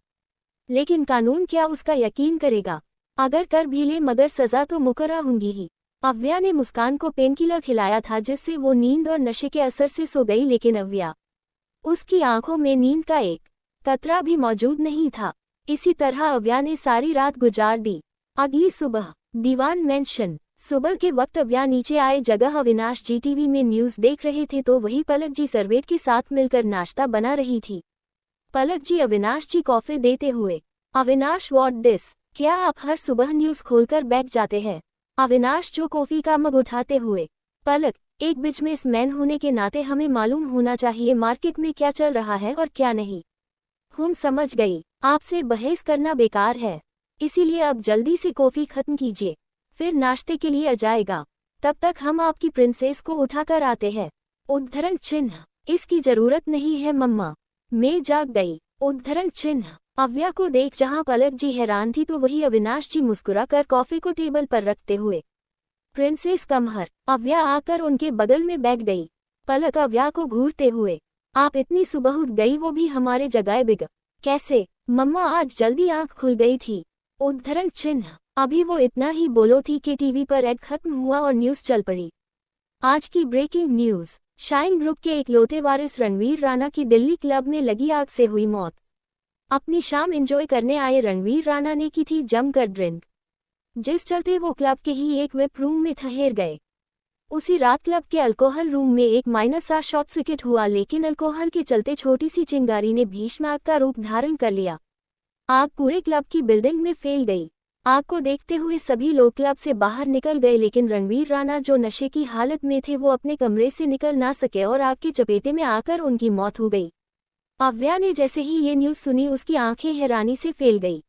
लेकिन कानून क्या उसका यकीन करेगा? अगर कर भी ले मगर सजा तो मुकर्रर होंगी ही। अव्या ने मुस्कान को पेनकिलर खिलाया था जिससे वो नींद और नशे के असर से सो गई, लेकिन अव्या, उसकी आंखों में नींद का एक कतरा भी मौजूद नहीं था। इसी तरह अव्या ने सारी रात गुजार दी। अगली सुबह दीवान मेंशन। सुबह के वक्त अव्या नीचे आए जगह अविनाश जी टीवी में न्यूज़ देख रहे थे तो वही पलक जी सर्वेट के साथ मिलकर नाश्ता बना रही थी। पलक जी अविनाश जी कॉफी देते हुए, अविनाश व्हाट दिस, क्या आप हर सुबह न्यूज़ खोलकर बैठ जाते हैं? अविनाश जो कॉफी का मग उठाते हुए, पलक, एक बिजनेसमैन होने के नाते हमें मालूम होना चाहिए मार्केट में क्या चल रहा है और क्या नहीं। हम समझ गई, आपसे बहस करना बेकार है, इसीलिए अब जल्दी से कॉफी खत्म कीजिए, फिर नाश्ते के लिए आ जाएगा। तब तक हम आपकी प्रिंसेस को उठाकर आते हैं। उद्धरण चिन्ह इसकी जरूरत नहीं है मम्मा, मैं जाग गई। उद्धरण चिन्ह अव्या को देख जहां पलक जी हैरान थी तो वही अविनाश जी मुस्कुराकर कॉफी को टेबल पर रखते हुए, प्रिंसेस कमहर। अव्या आकर उनके बगल में बैठ गई। पलक अव्या को घूरते हुए, आप इतनी सुबह उठ गई, वो भी हमारे जगह बिग कैसे? मम्मा आज जल्दी आंख खुल गई थी। उद्धरण चिन्ह अभी वो इतना ही बोलो थी कि टीवी पर एड खत्म हुआ और न्यूज़ चल पड़ी। आज की ब्रेकिंग न्यूज़, शाइन ग्रुप के इकलौते वारिस रणवीर राणा की दिल्ली क्लब में लगी आग से हुई मौत। अपनी शाम एंजॉय करने आए रणवीर राणा ने की थी जमकर ड्रिंक, जिस चलते वो क्लब के ही एक वेब रूम में ठहर गए। उसी रात क्लब के अल्कोहल रूम में एक माइनर शॉर्ट सर्किट हुआ, लेकिन अल्कोहल के चलते छोटी सी चिंगारी ने भीषण आग का रूप धारण कर लिया। आग पूरे क्लब की बिल्डिंग में फैल गई। आग को देखते हुए सभी लोग क्लब से बाहर निकल गए, लेकिन रणवीर राणा जो नशे की हालत में थे वो अपने कमरे से निकल ना सके और आग की चपेटे में आकर उनकी मौत हो गई। अव्या ने जैसे ही ये न्यूज़ सुनी उसकी आंखें हैरानी से फैल गई।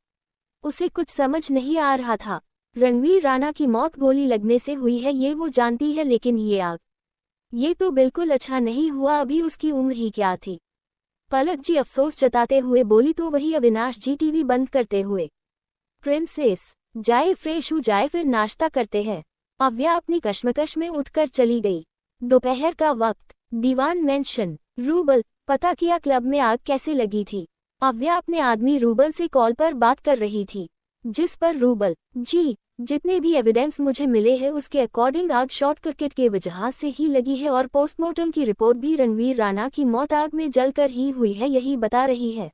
उसे कुछ समझ नहीं आ रहा था। रणवीर राणा की मौत गोली लगने से हुई है ये वो जानती है, लेकिन ये आग, ये तो बिल्कुल अच्छा नहीं हुआ। अभी उसकी उम्र ही क्या थी? पलक जी अफसोस जताते हुए बोली तो वही अविनाश जी टीवी बंद करते हुए, प्रिंसेस जाए फ्रेश हो जाए फिर नाश्ता करते हैं। अव्या अपनी कश्मकश में उठकर चली गई। दोपहर का वक्त, दीवान मेंशन। रूबल, पता किया क्लब में आग कैसे लगी थी? अव्या अपने आदमी रूबल से कॉल पर बात कर रही थी, जिस पर रूबल, जी जितने भी एविडेंस मुझे मिले हैं उसके अकॉर्डिंग आग शॉर्ट सर्किट के वजह से ही लगी है और पोस्टमार्टम की रिपोर्ट भी रणवीर राणा की मौत आग में जलकर ही हुई है यही बता रही है।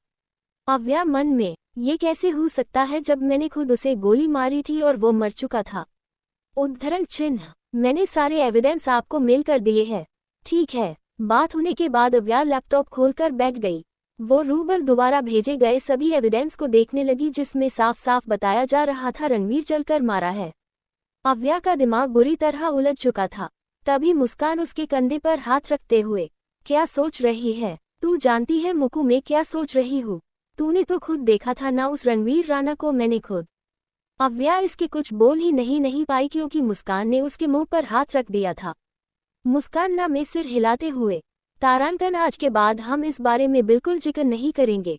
अव्या मन में, ये कैसे हो सकता है जब मैंने खुद उसे गोली मारी थी और वो मर चुका था। उद्धरण चिन्ह मैंने सारे एविडेंस आपको मेल कर दिए हैं। ठीक है। बात होने के बाद अव्या लैपटॉप खोलकर बैठ गई। वो रूबल दोबारा भेजे गए सभी एविडेंस को देखने लगी, जिसमें साफ साफ बताया जा रहा था रणवीर जलकर मारा है। अव्या का दिमाग बुरी तरह उलझ चुका था। तभी मुस्कान उसके कंधे पर हाथ रखते हुए, क्या सोच रही है? तू जानती है मुकु मैं क्या सोच रही हूँ? तूने तो खुद देखा था ना उस रणवीर राणा को, मैंने खुद अव्या इसके कुछ बोल ही नहीं पाई क्योंकि मुस्कान ने उसके मुंह पर हाथ रख दिया था। मुस्कान ना में सिर हिलाते हुए, तारांकन आज के बाद हम इस बारे में बिल्कुल जिक्र नहीं करेंगे।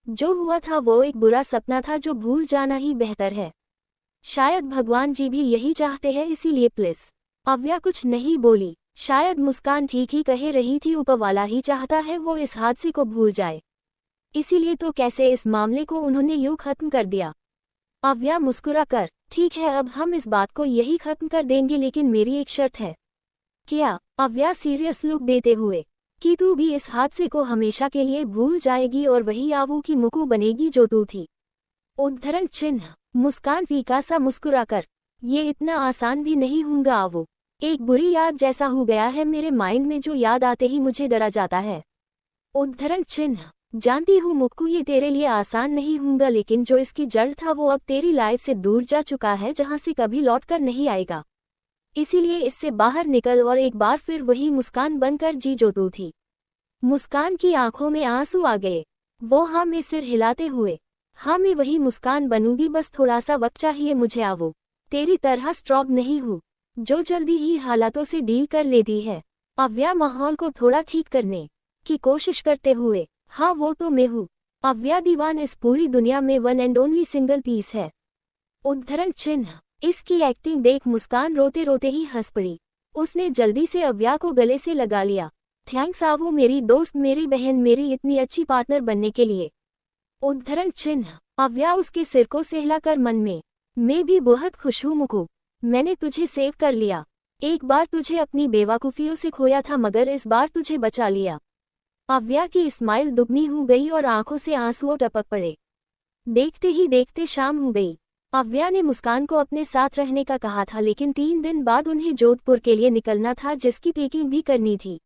जो हुआ था वो एक बुरा सपना था जो भूल जाना ही बेहतर है। शायद भगवान जी भी यही चाहते हैं, इसीलिए प्लीज। अव्या कुछ नहीं बोली। शायद मुस्कान ठीक ही कह रही थी, ऊपर वाला ही चाहता है वो इस हादसे को भूल जाए, इसीलिए तो कैसे इस मामले को उन्होंने यूं खत्म कर दिया। अव्या मुस्कुरा कर, ठीक है अब हम इस बात को यही खत्म कर देंगे, लेकिन मेरी एक शर्त है। क्या? अव्या सीरियस लुक देते हुए, कि तू भी इस हादसे को हमेशा के लिए भूल जाएगी और वही आवू की मुकू बनेगी जो तू थी। उद्धरण चिन्ह। मुस्कान फीका सा मुस्कुराकर, ये इतना आसान भी नहीं होगा आवू, एक बुरी याद जैसा हो गया है मेरे माइंड में, जो याद आते ही मुझे डरा जाता है। उद्धरण चिन्ह। जानती हूँ मुक्कू ये तेरे लिए आसान नहीं होगा, लेकिन जो इसकी जड़ था वो अब तेरी लाइफ से दूर जा चुका है, जहाँ से कभी लौटकर नहीं आएगा। इसीलिए इससे बाहर निकल और एक बार फिर वही मुस्कान बनकर जी जो तू थी। मुस्कान की आंखों में आंसू आ गए। वो हाँ में सिर हिलाते हुए, हाँ मैं वही मुस्कान बनूंगी, बस थोड़ा सा वक्त चाहिए मुझे आवो। तेरी तरह स्ट्रॉन्ग नहीं हूँ जो जल्दी ही हालातों से डील कर लेती है। अव्या माहौल को थोड़ा ठीक करने की कोशिश करते हुए, हाँ वो तो मैं हूँ। अव्या दीवान इस पूरी दुनिया में one and only single piece है। उद्धरण चिन्ह। इसकी एक्टिंग देख मुस्कान रोते रोते ही हंस पड़ी। उसने जल्दी से अव्या को गले से लगा लिया। थैंक्स आवो मेरी दोस्त, मेरी बहन, मेरी इतनी अच्छी पार्टनर बनने के लिए। उद्धरण चिन्ह। अव्या उसके सिर को सहलाकर मन में, मैं भी बहुत खुश हूँ मुकू, मैंने तुझे सेव कर लिया। एक बार तुझे अपनी बेवकूफियों से खोया था, मगर इस बार तुझे बचा लिया। अव्या की स्माइल दुगनी हो गई और आंखों से आंसू टपक पड़े। देखते ही देखते शाम हो गई। अव्या ने मुस्कान को अपने साथ रहने का कहा था, लेकिन 3 दिन बाद उन्हें जोधपुर के लिए निकलना था, जिसकी पैकिंग भी करनी थी।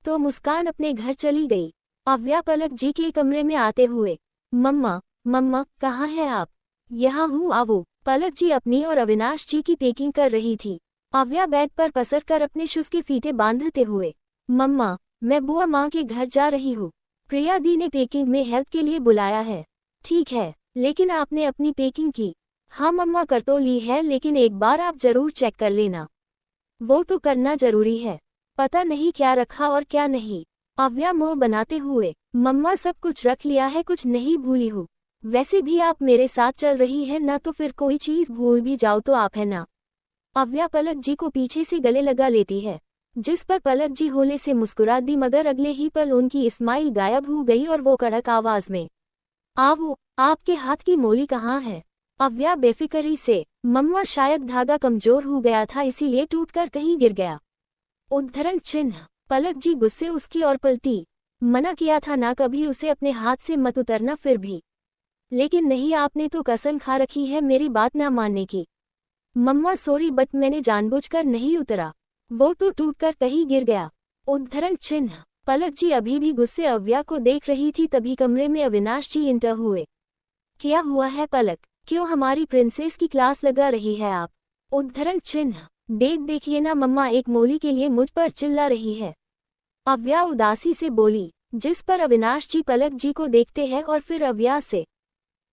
तो मुस्कान अपने घर चली गई। अव्या पलक जी के कमरे में आते हुए, मम्मा मम्मा कहाँ है आप? यहाँ हूँ आवो। पलक जी अपनी और अविनाश जी की पैकिंग कर रही थी। अव्या बेड पर पसर कर अपने शूज के फीते बांधते हुए, मम्मा मैं बुआ माँ के घर जा रही हूँ, प्रिया दी ने पैकिंग में हेल्प के लिए बुलाया है। ठीक है, लेकिन आपने अपनी पैकिंग की? हाँ मम्मा कर तो ली है, लेकिन एक बार आप जरूर चेक कर लेना। वो तो करना जरूरी है, पता नहीं क्या रखा और क्या नहीं। अव्या मुंह बनाते हुए, मम्मा सब कुछ रख लिया है, कुछ नहीं भूली हूँ। वैसे भी आप मेरे साथ चल रही है ना, तो फिर कोई चीज भूल भी जाओ तो आप है ना। अव्या पलक जी को पीछे से गले लगा लेती है, जिस पर पलक जी होले से मुस्कुरा दी, मगर अगले ही पल उनकी स्माइल गायब हो गई और वो कड़क आवाज में, आवो आपके हाथ की मोली कहाँ है? अव्या बेफिक्री से, मम्मा शायद धागा कमजोर हो गया था, इसीलिए टूटकर कहीं गिर गया। उद्धरण चिन्ह। पलक जी गुस्से उसकी ओर पलटी, मना किया था ना कभी उसे अपने हाथ से मत उतरना, फिर भी। लेकिन नहीं, आपने तो कसम खा रखी है मेरी बात ना मानने की। मम्मा सॉरी, बट मैंने जानबूझकर नहीं उतरा, वो तो टूटकर कहीं गिर गया। उद्धरण चिन्ह। पलक जी अभी भी गुस्से अव्या को देख रही थी, तभी कमरे में अविनाश जी इंटर हुए। क्या हुआ है पलक, क्यों हमारी प्रिंसेस की क्लास लगा रही है आप? उद्धरण चिन्ह। डेट देखिए ना मम्मा, एक मोली के लिए मुझ पर चिल्ला रही है। अव्या उदासी से बोली, जिस पर अविनाश जी पलक जी को देखते हैं और फिर अव्या से,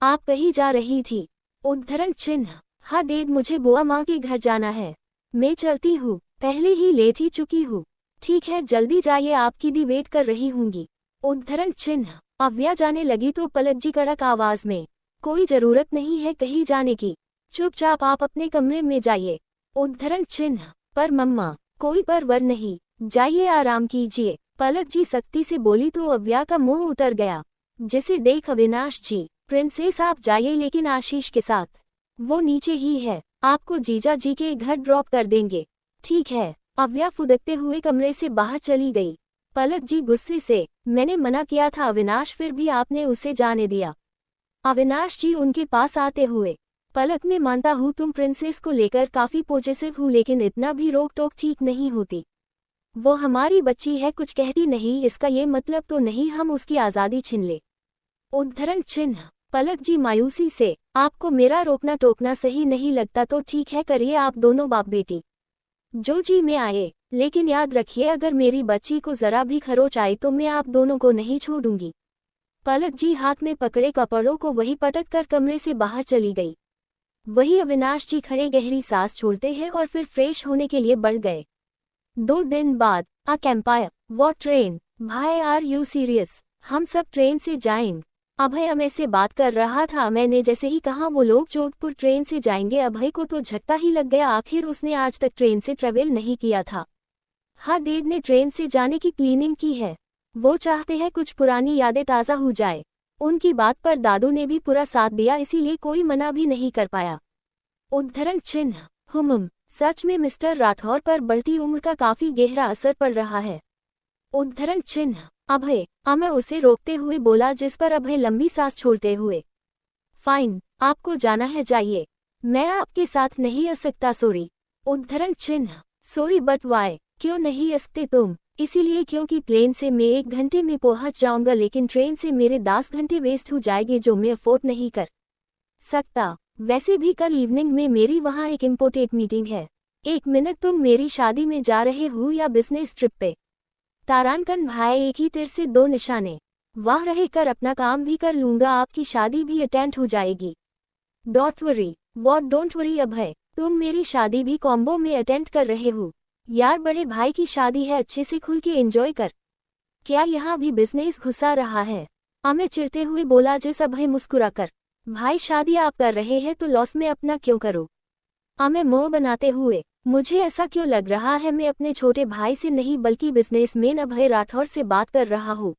आप कहीं जा रही थी? उद्धरण चिन्ह। हाँ डेड, मुझे बुआ माँ के घर जाना है, मैं चलती हूँ, पहले ही लेट ही चुकी हूँ। ठीक है जल्दी जाइए, आपकी दी वेट कर रही होंगी। उद्धरण चिन्ह। अव्या जाने लगी तो पलक जी कड़क आवाज में, कोई जरूरत नहीं है कहीं जाने की, चुपचाप आप अपने कमरे में जाइए। उद्धरण चिन्ह। पर मम्मा, कोई परवर नहीं, जाइए आराम कीजिए, पलक जी सख्ती से बोली तो अव्या का मुंह उतर गया, जिसे देख अविनाश जी, प्रिंसेस आप जाइए लेकिन आशीष के साथ, वो नीचे ही है, आपको जीजा जी के घर ड्रॉप कर देंगे। ठीक है। अव्या फुदकते हुए कमरे से बाहर चली गई। पलक जी गुस्से से, मैंने मना किया था अविनाश, फिर भी आपने उसे जाने दिया। अविनाश जी उनके पास आते हुए, पलक मैं मानता हूँ तुम प्रिंसेस को लेकर काफी पॉजिटिव हूँ, लेकिन इतना भी रोक टोक ठीक नहीं होती। वो हमारी बच्ची है, कुछ कहती नहीं, इसका ये मतलब तो नहीं हम उसकी आज़ादी छीन ले। उद्धरण चिन्ह। पलक जी मायूसी से, आपको मेरा रोकना टोकना सही नहीं लगता तो ठीक है, करिए आप दोनों बाप बेटी जो जी में आए, लेकिन याद रखिए अगर मेरी बच्ची को जरा भी खरोच आई तो मैं आप दोनों को नहीं छोड़ूंगी। पलक जी हाथ में पकड़े कपड़ों को वही पटक कर कमरे से बाहर चली गई। वही अविनाश जी खड़े गहरी सांस छोड़ते हैं और फिर फ्रेश होने के लिए बढ़ गए। 2 दिन बाद, अ कैंपायर, व्हाट ट्रेन? भाई आर यू सीरियस? हम सब ट्रेन से जाएंगे। अभय अमय से बात कर रहा था। मैंने जैसे ही कहा वो लोग जोधपुर ट्रेन से जाएंगे, अभय को तो झटका ही लग गया। आखिर उसने आज तक ट्रेन से ट्रेवल नहीं किया था। हर डेढ़ ने ट्रेन से जाने की प्लानिंग की है। वो चाहते हैं कुछ पुरानी यादें ताज़ा हो जाए। उनकी बात पर दादू ने भी पूरा साथ दिया, इसीलिए कोई मना भी नहीं कर पाया। उद्धरण चिन्ह। सच में मिस्टर राठौर पर बढ़ती उम्र का काफी गहरा असर पड़ रहा है। उद्धरण चिन्ह। अभय, अमय उसे रोकते हुए बोला, जिस पर अभय लंबी सांस छोड़ते हुए, फाइन, आपको जाना है, जाइए, मैं आपके साथ नहीं आ सकता, सॉरी। उद्धरण चिन्ह। Sorry but why? क्यों नहीं आ सकते तुम? इसीलिए क्योंकि प्लेन से मैं 1 घंटे में पहुंच जाऊंगा, लेकिन ट्रेन से मेरे 10 घंटे वेस्ट हो जाएंगे जो मैं अफोर्ड नहीं कर सकता। वैसे भी कल इवनिंग में मेरी वहाँ एक इम्पोर्टेंट मीटिंग है। 1 मिनट, तुम मेरी शादी में जा रहे हो या बिजनेस ट्रिप पे? तारांकन भाई, एक ही तीर से 2 निशाने। वहाँ रह कर अपना काम भी कर लूंगा, आपकी शादी भी अटेंड हो जाएगी। Don't worry. What don't worry Abhay? तुम मेरी शादी भी कॉम्बो में अटेंड कर रहे हो। यार, बड़े भाई की शादी है, अच्छे से खुल के एंजॉय कर। क्या यहाँ भी बिजनेस घुसा रहा है? अमय चिढ़ते हुए बोला। जिस अभय मुस्कुरा कर, भाई शादी आप कर रहे हैं तो लॉस में अपना क्यों करो? अमय मुंह बनाते हुए, मुझे ऐसा क्यों लग रहा है मैं अपने छोटे भाई से नहीं बल्कि बिजनेसमैन अभय राठौर से बात कर रहा हूँ।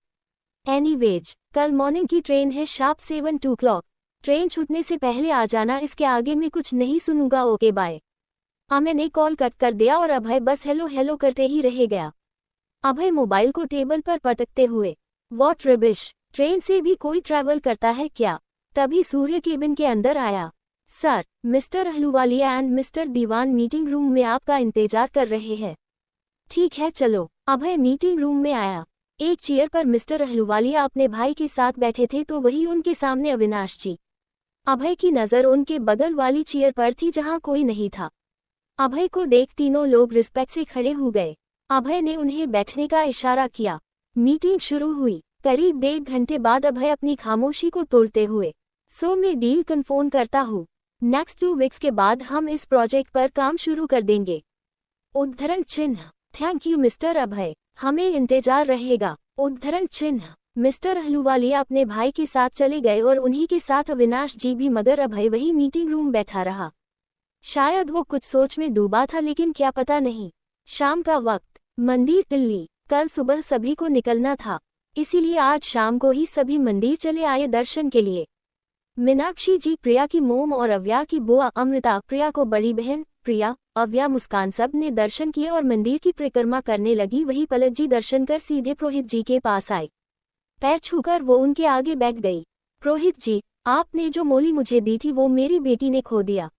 एनीवेज, कल मॉर्निंग की ट्रेन है, शार्प 7 o'clock। ट्रेन छूटने से पहले आ जाना, इसके आगे मैं कुछ नहीं सुनूंगा, ओके बाय। अमय ने कॉल कट कर दिया और अभय बस हेलो हेलो करते ही रह गया। अभय मोबाइल को टेबल पर पटकते हुए, व्हाट रबिश, ट्रेन से भी कोई ट्रैवल करता है क्या? तभी सूर्य केबिन के अंदर आया। Sir, mister Ahluwalia and mister Dewan meeting room में आपका इंतजार कर रहे हैं। ठीक है चलो। अभय मीटिंग रूम में आया। एक चेयर पर मिस्टर अहलूवालिया अपने भाई के साथ बैठे थे तो वही उनके सामने अविनाश जी। अभय की नज़र उनके बगल वाली चेयर पर थी जहां कोई नहीं था। अभय को देख तीनों लोग रिस्पेक्ट से खड़े हो गए। अभय ने उन्हें बैठने का इशारा किया। मीटिंग शुरू हुई। करीब 1.5 घंटे बाद अभय अपनी खामोशी को तोड़ते हुए, सो मैं डील कन्फर्म करता हूँ, नेक्स्ट 2 वीक्स के बाद हम इस प्रोजेक्ट पर काम शुरू कर देंगे। उद्धरण चिन्ह। थैंक यू मिस्टर अभय, हमें इंतजार रहेगा। उद्धरण चिन्ह। मिस्टर अहलूवालिया अपने भाई के साथ चले गए और उन्हीं के साथ अविनाश जी भी, मगर अभय वही मीटिंग रूम बैठा रहा। शायद वो कुछ सोच में डूबा था, लेकिन क्या पता नहीं। शाम का वक्त, मंदिर दिल्ली। कल सुबह सभी को निकलना था, इसीलिए आज शाम को ही सभी मंदिर चले आए दर्शन के लिए। मीनाक्षी जी, प्रिया की मोम और अव्या की बुआ अमृता, प्रिया को बड़ी बहन प्रिया, अव्या, मुस्कान, सब ने दर्शन किए और मंदिर की परिक्रमा करने लगी। वही पलक जी दर्शन कर सीधे पुरोहित जी के पास आए। पैर छूकर वो उनके आगे बैठ गई। पुरोहित जी, आपने जो मोली मुझे दी थी वो मेरी बेटी ने खो दिया,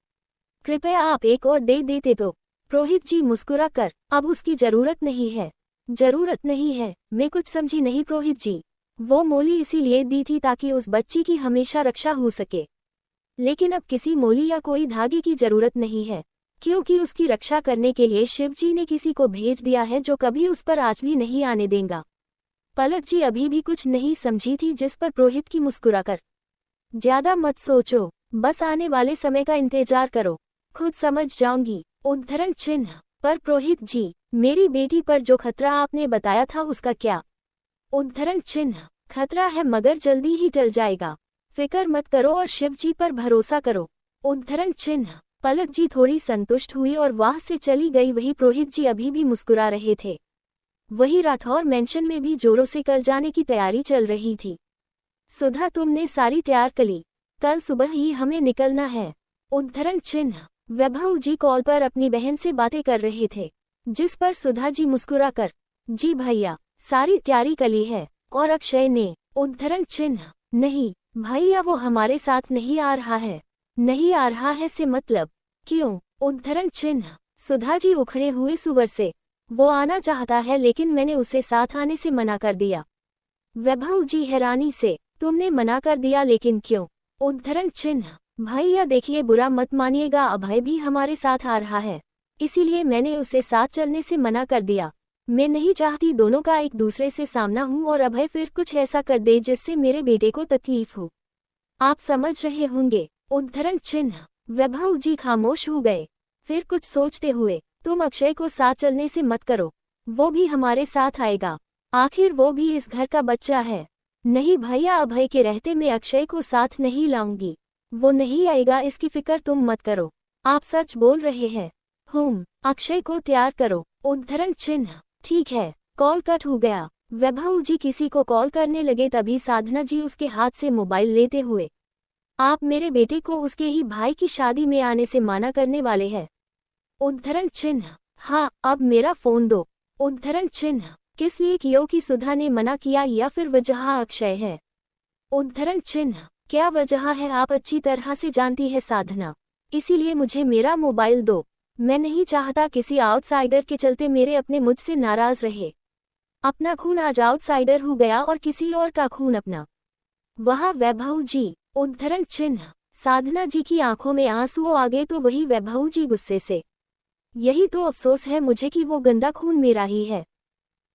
कृपया आप एक और दे देते तो। पुरोहित जी मुस्कुरा कर, अब उसकी जरूरत नहीं है। जरूरत नहीं है? मैं कुछ समझी नहीं पुरोहित जी। वो मोली इसीलिए दी थी ताकि उस बच्ची की हमेशा रक्षा हो सके, लेकिन अब किसी मोली या कोई धागे की जरूरत नहीं है, क्योंकि उसकी रक्षा करने के लिए शिव जी ने किसी को भेज दिया है जो कभी उस पर आँच भी नहीं आने देगा। पलक जी अभी भी कुछ नहीं समझी थी, जिस पर पुरोहित की मुस्कुराकर, ज्यादा मत सोचो, बस आने वाले समय का इंतजार करो, खुद समझ जाऊंगी। उद्धरण चिन्ह। पर पुरोहित जी, मेरी बेटी पर जो खतरा आपने बताया था उसका क्या? उद्धरण चिन्ह। खतरा है मगर जल्दी ही टल जाएगा, फिक्र मत करो और शिव जी पर भरोसा करो। उद्धरण चिन्ह। पलक जी थोड़ी संतुष्ट हुई और वहां से चली गई। वही पुरोहित जी अभी भी मुस्कुरा रहे थे। वही राठौर मेंशन में भी जोरों से कल जाने की तैयारी चल रही थी। सुधा, तुमने सारी तैयार कर ली? कल सुबह ही हमें निकलना है। उद्धरण चिन्ह। वैभव जी कॉल पर अपनी बहन से बातें कर रहे थे, जिस पर सुधा जी मुस्कुरा कर, जी भैया, सारी तैयारी कर ली है। और अक्षय ने? उद्धरण चिन्ह। नहीं भैया, वो हमारे साथ नहीं आ रहा है। नहीं आ रहा है से मतलब? क्यों? उद्धरण चिन्ह। सुधा जी उखड़े हुए सुवर से, वो आना चाहता है लेकिन मैंने उसे साथ आने से मना कर दिया। वैभव जी हैरानी से, तुमने मना कर दिया, लेकिन क्यों? उद्धरण चिन्ह। भैया देखिए, बुरा मत मानिएगा, अभय भी हमारे साथ आ रहा है, इसीलिए मैंने उसे साथ चलने से मना कर दिया। मैं नहीं चाहती दोनों का एक दूसरे से सामना हो और अभय फिर कुछ ऐसा कर दे जिससे मेरे बेटे को तकलीफ हो। आप समझ रहे होंगे। उद्धरण चिन्ह। वैभव जी खामोश हो गए। फिर कुछ सोचते हुए, तुम अक्षय को साथ चलने से मत करो, वो भी हमारे साथ आएगा, आखिर वो भी इस घर का बच्चा है। नहीं भैया, अभय के रहते मैं अक्षय को साथ नहीं लाऊंगी, वो नहीं आएगा, इसकी फिक्र तुम मत करो। आप सच बोल रहे हैं? अक्षय को तैयार करो। उद्धरण चिन्ह। ठीक है। कॉल कट हो गया। वैभव जी किसी को कॉल करने लगे, तभी साधना जी उसके हाथ से मोबाइल लेते हुए, आप मेरे बेटे को उसके ही भाई की शादी में आने से माना करने वाले हैं? उद्धरण चिन्ह। हाँ, अब मेरा फोन दो। उद्धरण चिन्ह। किस लिए क्योंकि सुधा ने मना किया या फिर वजह अक्षय है? उद्धरण चिन्ह। क्या वजह है आप अच्छी तरह से जानती है साधना, इसीलिए मुझे मेरा मोबाइल दो। मैं नहीं चाहता किसी आउटसाइडर के चलते मेरे अपने मुझसे नाराज रहे। अपना खून आज आउटसाइडर हो गया और किसी और का खून अपना। वह वैभव जी। उद्धरण चिन्ह। साधना जी की आंखों में आंसू आ गए तो वही वैभव जी गुस्से से, यही तो अफसोस है मुझे कि वो गंदा खून मेरा ही है,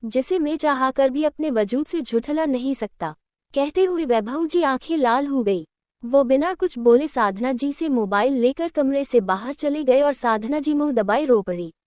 जिसे मैं चाहकर भी अपने वजूद से झुठला नहीं सकता। कहते हुए वैभव जी आंखें लाल हो गई। वो बिना कुछ बोले साधना जी से मोबाइल लेकर कमरे से बाहर चले गए और साधना जी मुंह दबाए रो पड़ी।